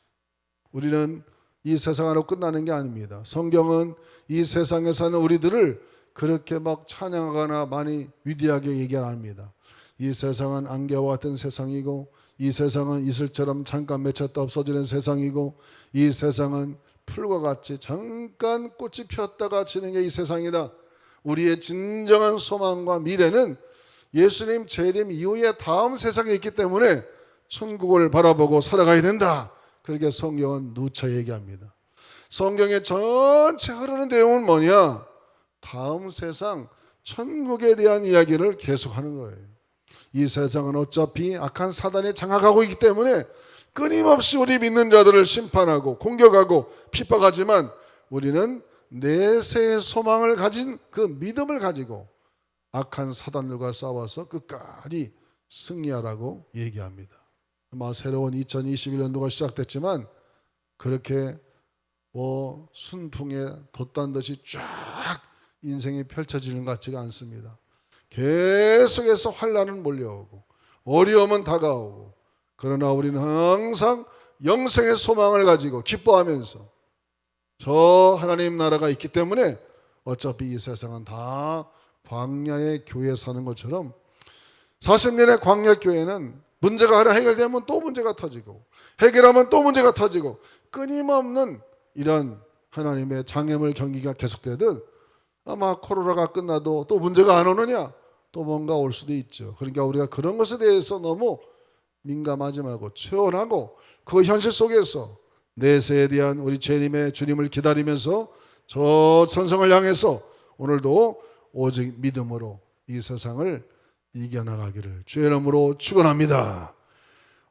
Speaker 3: 우리는 이 세상으로 끝나는 게 아닙니다. 성경은 이 세상에 사는 우리들을 그렇게 막 찬양하거나 많이 위대하게 얘기 안 합니다. 이 세상은 안개와 같은 세상이고 이 세상은 이슬처럼 잠깐 맺혔다 없어지는 세상이고 이 세상은 풀과 같이 잠깐 꽃이 피었다가 지는 게 이 세상이다. 우리의 진정한 소망과 미래는 예수님 재림 이후에 다음 세상에 있기 때문에 천국을 바라보고 살아가야 된다. 그렇게 성경은 누차 얘기합니다. 성경의 전체 흐르는 내용은 뭐냐? 다음 세상 천국에 대한 이야기를 계속하는 거예요. 이 세상은 어차피 악한 사단이 장악하고 있기 때문에 끊임없이 우리 믿는 자들을 심판하고 공격하고 핍박하지만 우리는 내세의 소망을 가진 그 믿음을 가지고 악한 사단들과 싸워서 끝까지 승리하라고 얘기합니다. 아마 새로운 2021년도가 시작됐지만 그렇게 순풍에 돛단 듯이 쫙 인생이 펼쳐지는 것 같지가 않습니다. 계속해서 환난은 몰려오고 어려움은 다가오고 그러나 우리는 항상 영생의 소망을 가지고 기뻐하면서 저 하나님 나라가 있기 때문에 어차피 이 세상은 다 광야의 교회 사는 것처럼 40년의 광야 교회는 문제가 하나 해결되면 또 문제가 터지고 해결하면 또 문제가 터지고 끊임없는 이런 하나님의 장애물 경기가 계속되듯 아마 코로나가 끝나도 또 문제가 안 오느냐? 또 뭔가 올 수도 있죠. 그러니까 우리가 그런 것에 대해서 너무 민감하지 말고 체온하고 그 현실 속에서 내세에 대한 우리 주님을 기다리면서 저 천성을 향해서 오늘도 오직 믿음으로 이 세상을 이겨나가기를 주의 이름으로 축원합니다.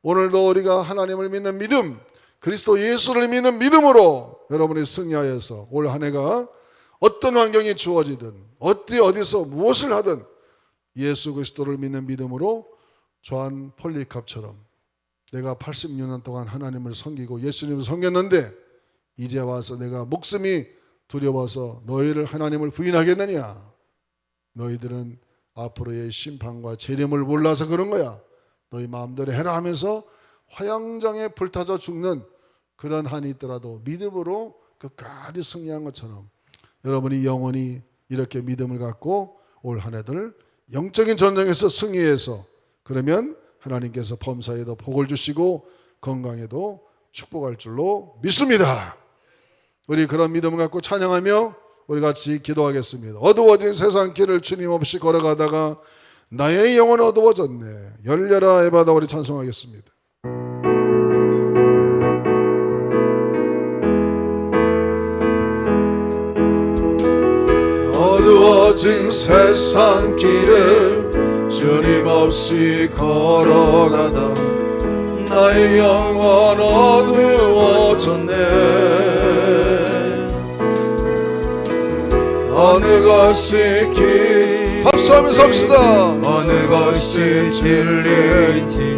Speaker 3: 오늘도 우리가 하나님을 믿는 믿음, 그리스도 예수를 믿는 믿음으로 여러분이 승리하여서 올 한 해가 어떤 환경이 주어지든 어디서 무엇을 하든 예수 그리스도를 믿는 믿음으로 조한 폴리캅처럼 내가 86년 동안 하나님을 섬기고 예수님을 섬겼는데 이제 와서 내가 목숨이 두려워서 너희를 하나님을 부인하겠느냐? 너희들은 앞으로의 심판과 재림을 몰라서 그런 거야. 너희 마음대로 해라 하면서 화영장에 불타져 죽는 그런 한이 있더라도 믿음으로 끝까지 승리한 것처럼 여러분이 영원히 이렇게 믿음을 갖고 올 한 해들 영적인 전쟁에서 승리해서 그러면 하나님께서 범사에도 복을 주시고 건강에도 축복할 줄로 믿습니다. 우리 그런 믿음을 갖고 찬양하며 우리 같이 기도하겠습니다. 어두워진 세상 길을 주님 없이 걸어가다가 나의 영혼 어두워졌네. 열려라 에바다. 우리 찬송하겠습니다. 어두워진 세상 길을 주님 없이 걸어가다 나의 영혼 어두워졌네. 어느 것이 박수하면서 합시다. 어느 것이 진리인지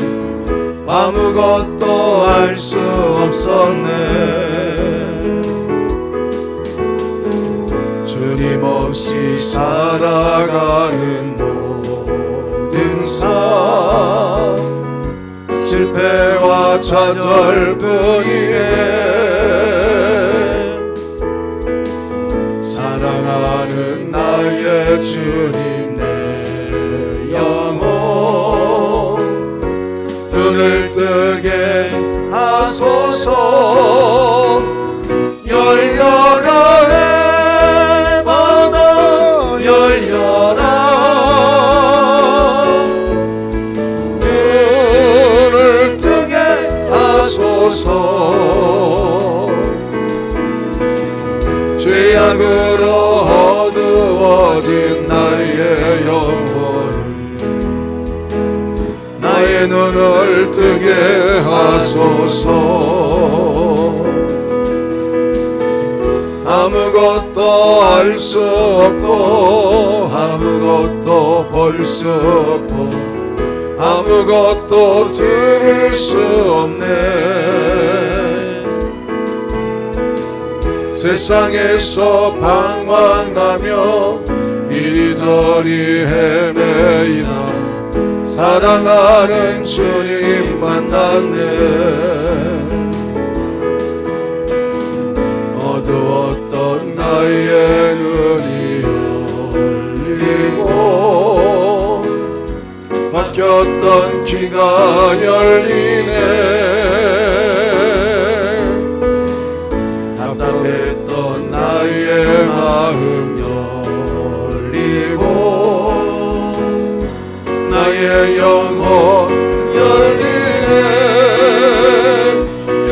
Speaker 3: 아무것도 알 수 없었네. 주님 없이 살아가는 모든 삶 실패와 좌절뿐이네. 사랑하는 나의 주님 내 영혼 눈을 뜨게 하소서. 열려라 에바다 열려라. 눈을 뜨게 하소서. 죄악으로 어두워진 나의 영혼을 나의 눈을 뜨게 하소서. 아무것도 알 수 없고 아무것도 볼 수 없고 아무것도 들을 수 없네. 세상에서 방황하며 이리저리 헤매이나 사랑하는 주님 만났네. 어두웠던 나의 눈이 열리고 막혔던 귀가 열리네. 답답했던 나의 마음 열리고 나의 영혼 열리네.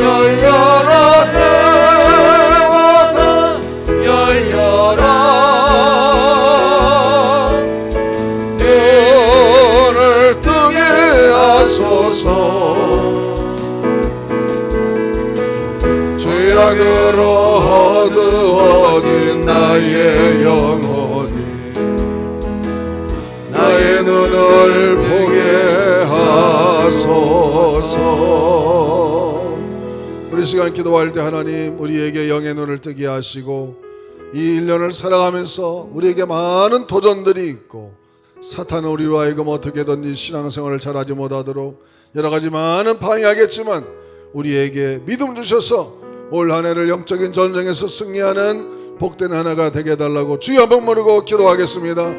Speaker 3: 열려라 에바다 열려라. 눈을 뜨게 하소서. 죄악으로 어두워진 나의 영혼이 나의 눈을 보게 하소서. 우리 시간 기도할 때 하나님 우리에게 영의 눈을 뜨게 하시고 이 1년을 살아가면서 우리에게 많은 도전들이 있고 사탄은 우리로 하여금 어떻게든지 신앙생활을 잘하지 못하도록 여러 가지 많은 방해하겠지만 우리에게 믿음 주셔서 올 한 해를 영적인 전쟁에서 승리하는 복된 하나가 되게 해달라고 주여 한번 모르고 기도하겠습니다.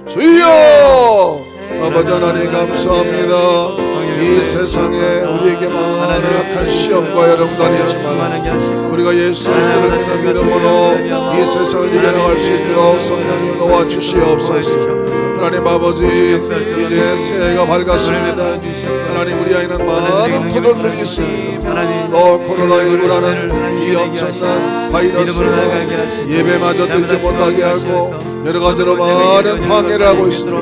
Speaker 3: 주여 아버지 하나님 감사합니다. 이 세상에 우리에게 많은 악한 시험과 여러분도 아니지만 우리가 예수 그리스도를 믿는 믿음으로 이 세상을 이겨나갈 수 있도록 성령님 도와주시옵소서. 하나님 아버지 이제 새해가 밝았습니다. 하나님 우리 안에는 많은 도전들이 있습니다. 또 코로나19라는 이 엄청난 바이러스가 예배마저 드리지 못하게 하고 여러 가지로 많은 방해를 하고 있습니다.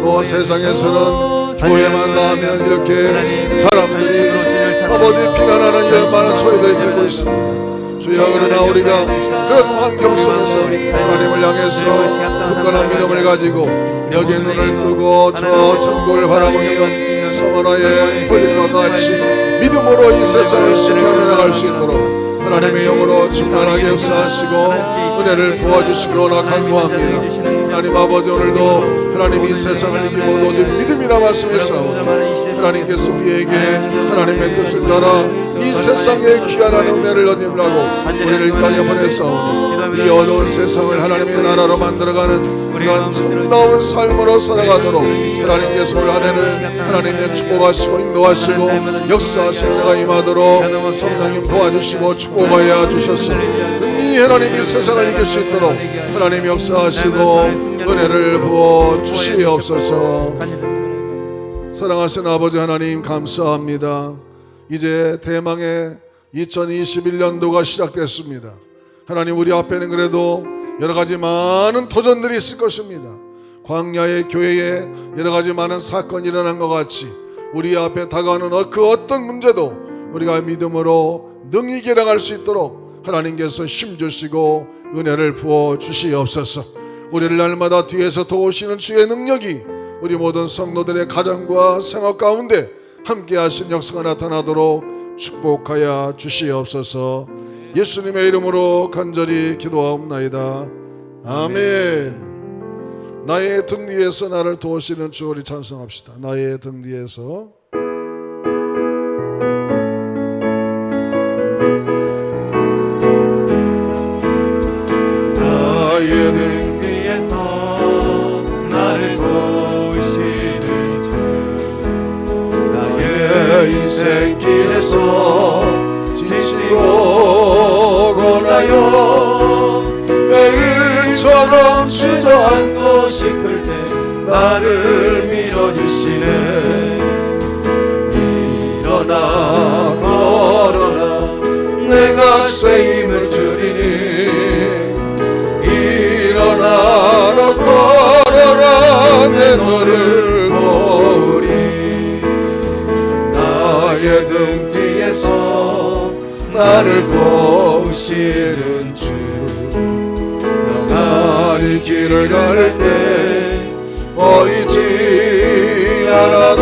Speaker 3: 또 세상에서는 교회만 나오면 이렇게 사람들이 아버지 비난하는 이런 많은 소리들이 들고 있습니다. 주여 그러나 우리가 그런 환경 속에서 하나님을 향해서 굳건한 믿음을 가지고 여기에 눈을 뜨고 저 천국을 바라보며 성원화에 풀린 것 같이 믿음으로 이 세상을 승리하며 나갈 수 있도록 하나님의 영으로 충만하게 역사하시고 은혜를 부어주시기로 원하 간구합니다. 하나님 아버지 오늘도 하나님 이 세상을 이기고 오직 믿음이라 말씀했사오니 하나님께서 우리에게 하나님의 뜻을 따라 이 세상에 귀한 은혜를 얻으려고 우리를 이 땅에 보내사오니 이 어두운 세상을 하나님의 나라로 만들어가는 그러한 참다운 삶으로 살아가도록 하나님께서 올 한해를 하나님의 축복하시고 인도하시고 역사하시는 자가 임하도록 성령님 도와주시고 축복하여 주셔서 능히 하나님이 세상을 이길 수 있도록 하나님 역사하시고 은혜를 부어 주시옵소서. 사랑하시는 아버지 하나님 감사합니다. 이제 대망의 2021년도가 시작됐습니다. 하나님 우리 앞에는 그래도 여러 가지 많은 도전들이 있을 것입니다. 광야의 교회에 여러 가지 많은 사건이 일어난 것 같이 우리 앞에 다가오는 그 어떤 문제도 우리가 믿음으로 능히 이겨나갈 수 있도록 하나님께서 힘주시고 은혜를 부어 주시옵소서. 우리를 날마다 뒤에서 도우시는 주의 능력이 우리 모든 성도들의 가정과 생활 가운데 함께 하신 역사가 나타나도록 축복하여 주시옵소서. 예수님의 이름으로 간절히 기도하옵나이다. 아멘. 나의 등 뒤에서 나를 도우시는 주 우리 찬송합시다. 나의 등 뒤에서. 나의 등
Speaker 2: 뒤에서 나를 도우시는 주
Speaker 3: 나의 인생길에서 지치고 고나요 매일처럼 주저앉고 싶을 때 나를 밀어주시네. 일어나 걸어라 내가 새 힘을 주리니 일어나 너 걸어라 내 너를 도우리. 나의 등 뒤에서 나를 도우시는 주 영원히 길을 갈 때 보이지 않아도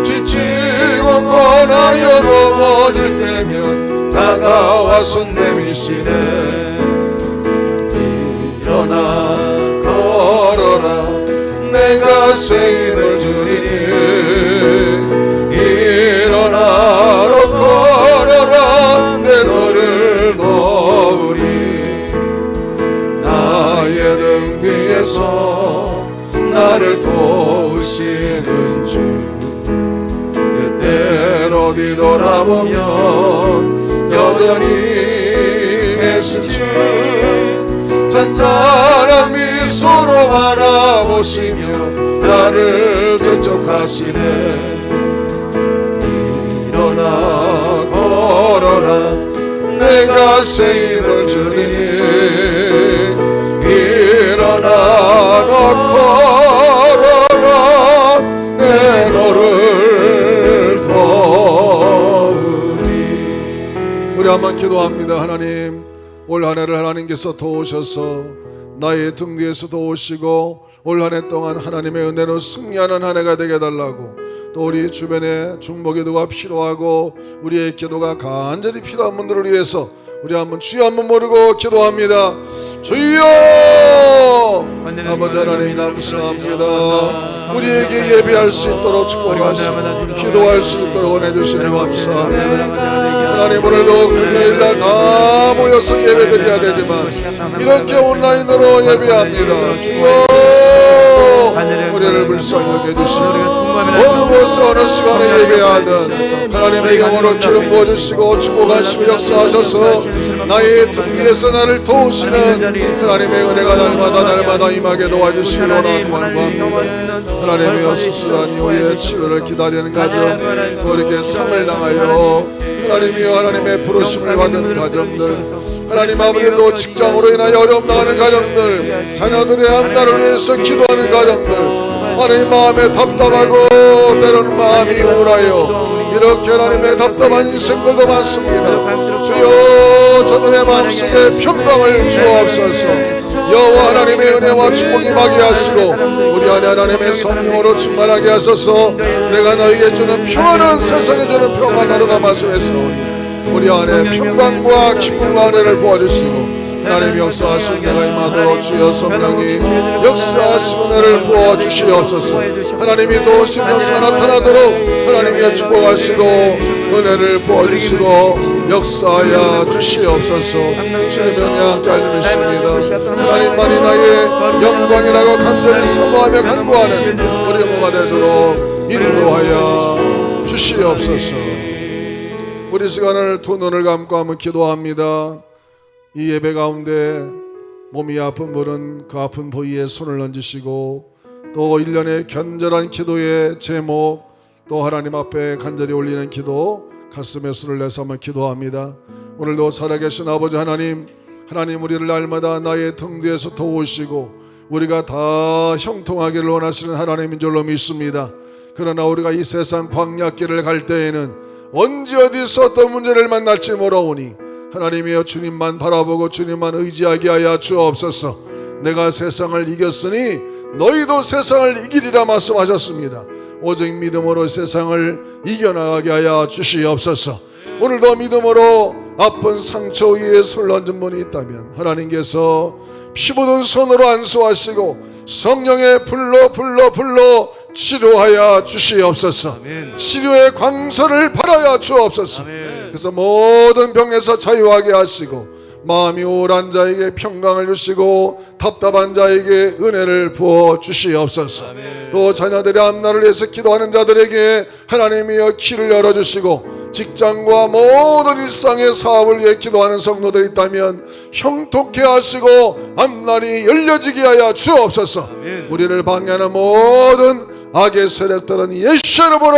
Speaker 3: 지치고 고나여 넘어질 때면 다가와서 내미시네. 일어나 걸어라 내가 새 힘을 주리니 일어나 너 걸어라 내 너를 도우리. 나의 등 뒤에서 나를 도우시는 주 때때로 뒤돌아보면 여전히 애쓰는 주 잔잔한 미소로 바라보시며 나를 재촉하시네. 일어나 걸어라 내가 새 힘을 주리니 일어나 너 걸어라 내 너를 도우리. 우리 한번 기도합니다. 하나님 올 한해를 하나님께서 도우셔서 나의 등 뒤에서 도우시고 올 한해 동안 하나님의 은혜로 승리하는 한 해가 되게 해달라고, 또 우리 주변에 중보 기도가 필요하고 우리의 기도가 간절히 필요한 분들을 위해서 우리 한번 주여 한번 모르고 기도합니다. 주여 아버지 하나님 감사합니다. 우리에게 예배할 수 있도록 축복하시고 기도할 수 있도록 원해주시니 감사합니다. 하나님 오늘도 금요일날 다 다 모여서 예배드려야 되지만 이렇게 온라인으로 예배합니다. 주여 우리를 불쌍히 여겨주시고 어느 곳에 어느 시간에 예배하든 하나님의 영으로 기름 부어주시고 축복하시고 역사하셔서 나의 등 위에서 나를 도우시는 하나님의 은혜가 날마다 임하게 도와주시기를 원하고 간구합니다. 하나님의 수술한 이후에 치료를 기다리는 가정, 우리에게 상을 당하여 하나님이여 하나님의 부르심을 받은 가정들, 하나님 아버지도 직장으로 인하여 어려움 당하는 가정들, 자녀들의 앞날을 위해서 기도하는 가정들, 하나님 마음에 답답하고 때로는 마음이 우울하여 이렇게 하나님의 답답한 인생들도 많습니다. 주여 저들의 마음속에 평강을 주옵소서. 여호와 하나님의 은혜와 축복이 임하게 하시고 우리 안에 하나님의 성령으로 충만하게 하소서. 내가 너에게 주는 평안은 세상에 주는 평안하로가 말씀했사오니 우리 안에 평강과 기쁨과 은혜를 부어주시고 하나님 역사하신 내가 임하도록 주여 성령이 역사하신 은혜를 부어주시옵소서. 하나님이 도우신 역사가 나타나도록 하나님이 축복하시고 은혜를 부어주시고 역사하여 주시옵소서. 주님의 은혜 함께 하시겠습니다. 하나님만이 나의 영광이라고 간절히 사모하며 간구하는 우리 모가 되도록 인도하여 주시옵소서. 우리 시간을 두 눈을 감고 한번 기도합니다. 이 예배 가운데 몸이 아픈 분은 그 아픈 부위에 손을 얹으시고 또 일련의 견절한 기도의 제목 또 하나님 앞에 간절히 올리는 기도 가슴에 손을 내서 한번 기도합니다. 오늘도 살아계신 아버지 하나님, 하나님 우리를 날마다 나의 등 뒤에서 도우시고 우리가 다 형통하기를 원하시는 하나님인 줄로 믿습니다. 그러나 우리가 이 세상 광야길을 갈 때에는 언제 어디서 어떤 문제를 만날지 모르오니 하나님이여 주님만 바라보고 주님만 의지하게 하여 주옵소서. 내가 세상을 이겼으니 너희도 세상을 이기리라 말씀하셨습니다. 오직 믿음으로 세상을 이겨나가게 하여 주시옵소서. 오늘도 믿음으로 아픈 상처 위에 손을 얹은 분이 있다면 하나님께서 피 묻은 손으로 안수하시고 성령의 불로 치료하여 주시옵소서. 치료의 광선을 발하여 주옵소서. 그래서 모든 병에서 자유하게 하시고 마음이 우울한 자에게 평강을 주시고 답답한 자에게 은혜를 부어 주시옵소서. 또 자녀들의 앞날을 위해서 기도하는 자들에게 하나님이여 길을 열어주시고 직장과 모든 일상의 사업을 위해 기도하는 성도들이 있다면 형통케 하시고 앞날이 열려지게 하여 주옵소서. 우리를 방해하는 모든 악의 세력들은 예수 이름으로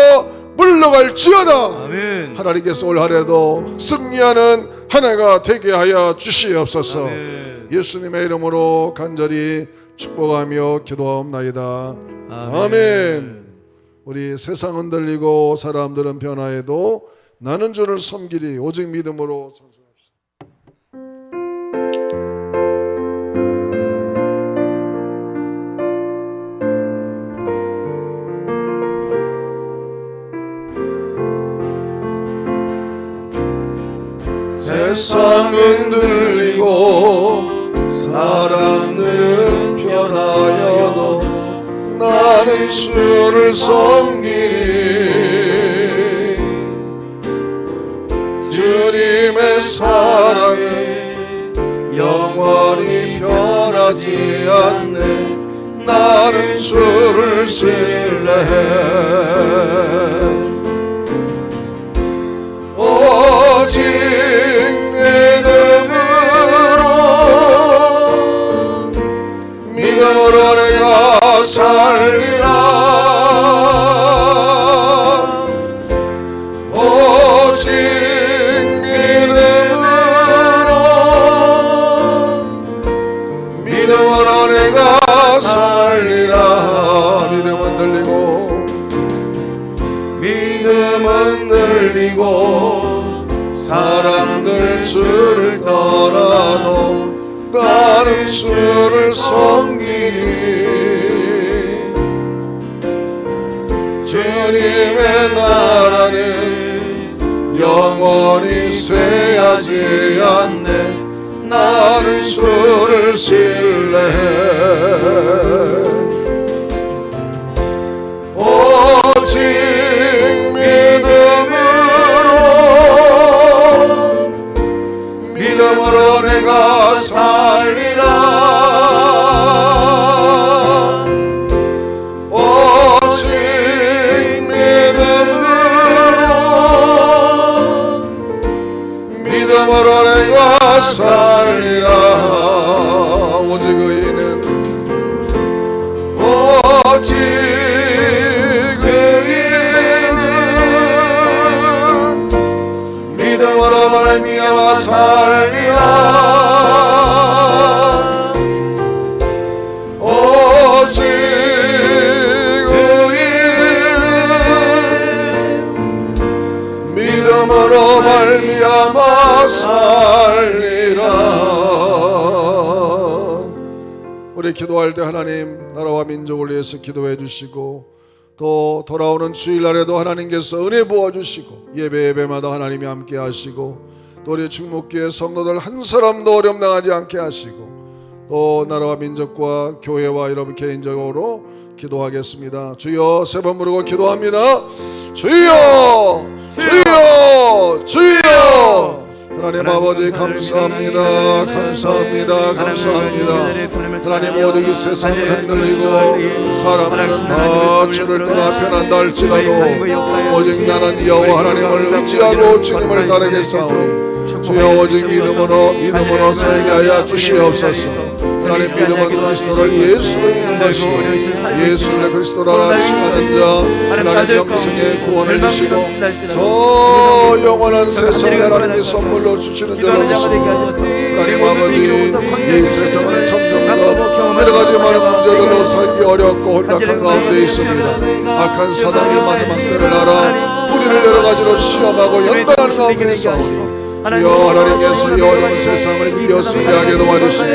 Speaker 3: 물러갈지어다. 아멘. 하나님께서 올 한해도 승리하는 한 해가 되게 하여 주시옵소서. 아멘. 예수님의 이름으로 간절히 축복하며 기도하옵나이다. 아멘. 아멘. 우리 세상 흔들리고 사람들은 변화해도 나는 주를 섬기리 오직 믿음으로 세상은 들리고 사람들은 변하여도 나는 주를 섬기리. 주님의 사랑은 영원히 변하지 않네. 나는 주를 신뢰해. 오직 믿음으로 내가 살리라. 오직 믿음으로 내가 살리라. 믿음은 늘리고 사람들 주를 떠나도 나는 주를 섬기니. 주님의 나라는 영원히 쇠하지 않네. 나는 주를 신뢰해. 오직 믿음으로 믿음으로 내가 살리라. 오직 믿음으로 내가 살리라. 오직 의인은 오직 의인은 믿음으로 말미암아 살리라. 오직 의인은 믿음으로 말미암아 살리라. 우리 기도할 때 하나님 나라와 민족을 위해서 기도해 주시고, 또 돌아오는 주일날에도 하나님께서 은혜 부어주시고, 예배마다 하나님이 함께 하시고, 또 우리 충목교회 성도들 한 사람도 어려움 당하지 않게 하시고, 또 나라와 민족과 교회와 여러분 개인적으로 기도하겠습니다. 주여 세 번 부르고 기도합니다. 주여 주여 주여. 하나님 아버지 감사합니다. 감사합니다. 감사합니다. 하나님 오직 이 세상을 흔들리고 사람들은 다 주를 떠나 편한다 할지라도 오직 나는 여호와 하나님을 의지하고 주님을 따르겠사오니 주여 오직 믿음으로 살게 하여 주시옵소서. 하나님 믿음은 그리스도를 예수로 믿는 것이고, 예수를 그리스도라 같이 하는 자 하나님 영생의 구원을 주시고 저 영원한 세상을 하나님이 선물로 주시는 자로 믿습니다. 하나님 아버지, 이 세상은 점점 더 여러 가지 많은 문제들로 살기 어렵고 혼란한 가운데 있습니다. 악한 사단이 마지막 때를 알아 우리를 여러 가지로 시험하고 연단하는 가운데 있사오니 주여 하나님께서 이 어려운 세상을 이겨 승리하게 도와주시고,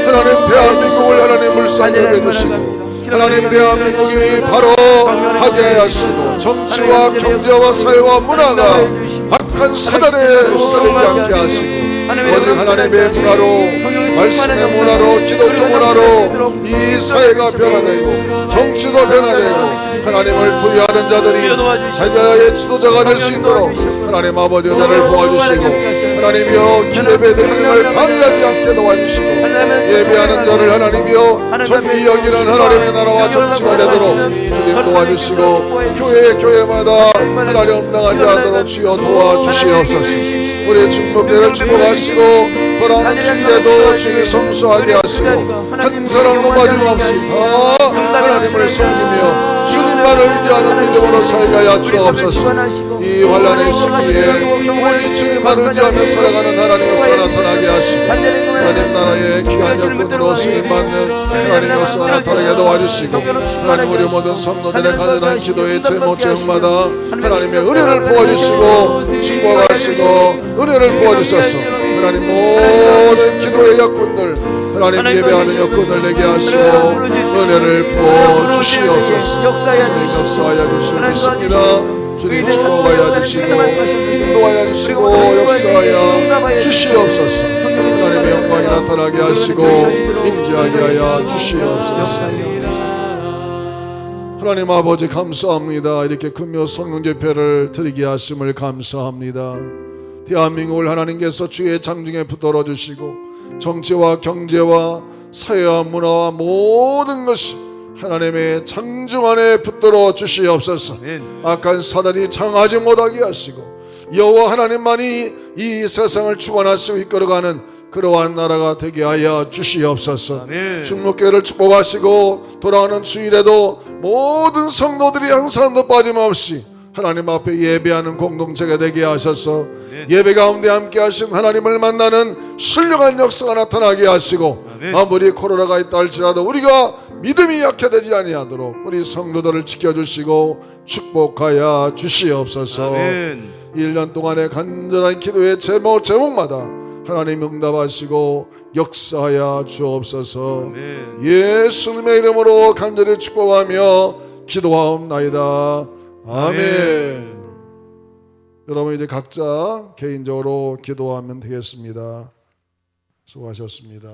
Speaker 3: 하나님 대한민국을 하나님 불쌍하게 해주시고, 하나님 대한민국이 바로 하게 하시고, 정치와 경제와 사회와 문화가 악한 사단에 쏠리지 않게 하시고, 오직 하나님의 문화로, 말씀의 문화로, 기독교 문화로 이 사회가 변화되고 정치도 변화되고 하나님을 두려워하는 자들이 자기의 지도자가 될 수 있도록 하나님 아버지 은혜를 도와주시고, 하나님이여 예배 드리는 걸 방해하지 않게 도와주시고, 예배하는 자를 하나님이여 존귀 여기는 하나님의 나라와 정치가 되도록 주님 도와주시고, 교회마다 하나님 나가지 않도록 주여 도와주시옵소서. 우리 중목교회를 축복하시고, 돌아오는 주일에도 주님 성수하게 하시고, 한 사람도 빠짐없이 다 하나님을 섬기며 주님만 의지하는 믿음으로 살게 하여 주옵소서. 이 환난의 시기에 오직 주님만 의지하며 살아가는 하나님 역사가 나타나게 하시고, 하나님 나라의 귀한 여건으로 쓰임받는 하나님 역사가 나타나게 도와주시고, 하나님 우리 모든 성도들의 간절한 기도의 제목 제목마다 하나님의 은혜를 부어주시고 축복하시고 은혜를 부어주셔서 하나님 모든 기도의 여건들, 하나님 예배하는 여건을 내게 하시고 은혜를 부어주시옵소서. 주님 역사하여 주시옵습니다. 주님 축복하여 주시고 인도하여 주시고 역사하여 주시옵소서. 하나님의 영광이 나타나게 하시고 임재하게 하여 주시옵소서. 하나님 아버지 감사합니다. 이렇게 금요 성령 집회를 드리게 하심을 감사합니다. 대한민국을 하나님께서 주의 장중에 붙들어 주시고, 정치와 경제와 사회와 문화와 모든 것이 하나님의 장중 안에 붙들어 주시옵소서. 악한 사단이 장하지 못하게 하시고, 여호와 하나님만이 이 세상을 주관하시고 이끌어가는 그러한 나라가 되게 하여 주시옵소서. 중목교회를 축복하시고, 돌아오는 주일에도 모든 성도들이 한 사람도 빠짐없이 하나님 앞에 예배하는 공동체가 되게 하셔서 예배 가운데 함께 하신 하나님을 만나는 신령한 역사가 나타나게 하시고, 아무리 코로나가 있다 할지라도 우리가 믿음이 약해되지 아니하도록 우리 성도들을 지켜주시고 축복하여 주시옵소서. 1년 동안의 간절한 기도의 제목마다 하나님 응답하시고 역사하여 주옵소서. 예수님의 이름으로 간절히 축복하며 기도하옵나이다. 아멘. 여러분 이제 각자 개인적으로 기도하면 되겠습니다. 수고하셨습니다.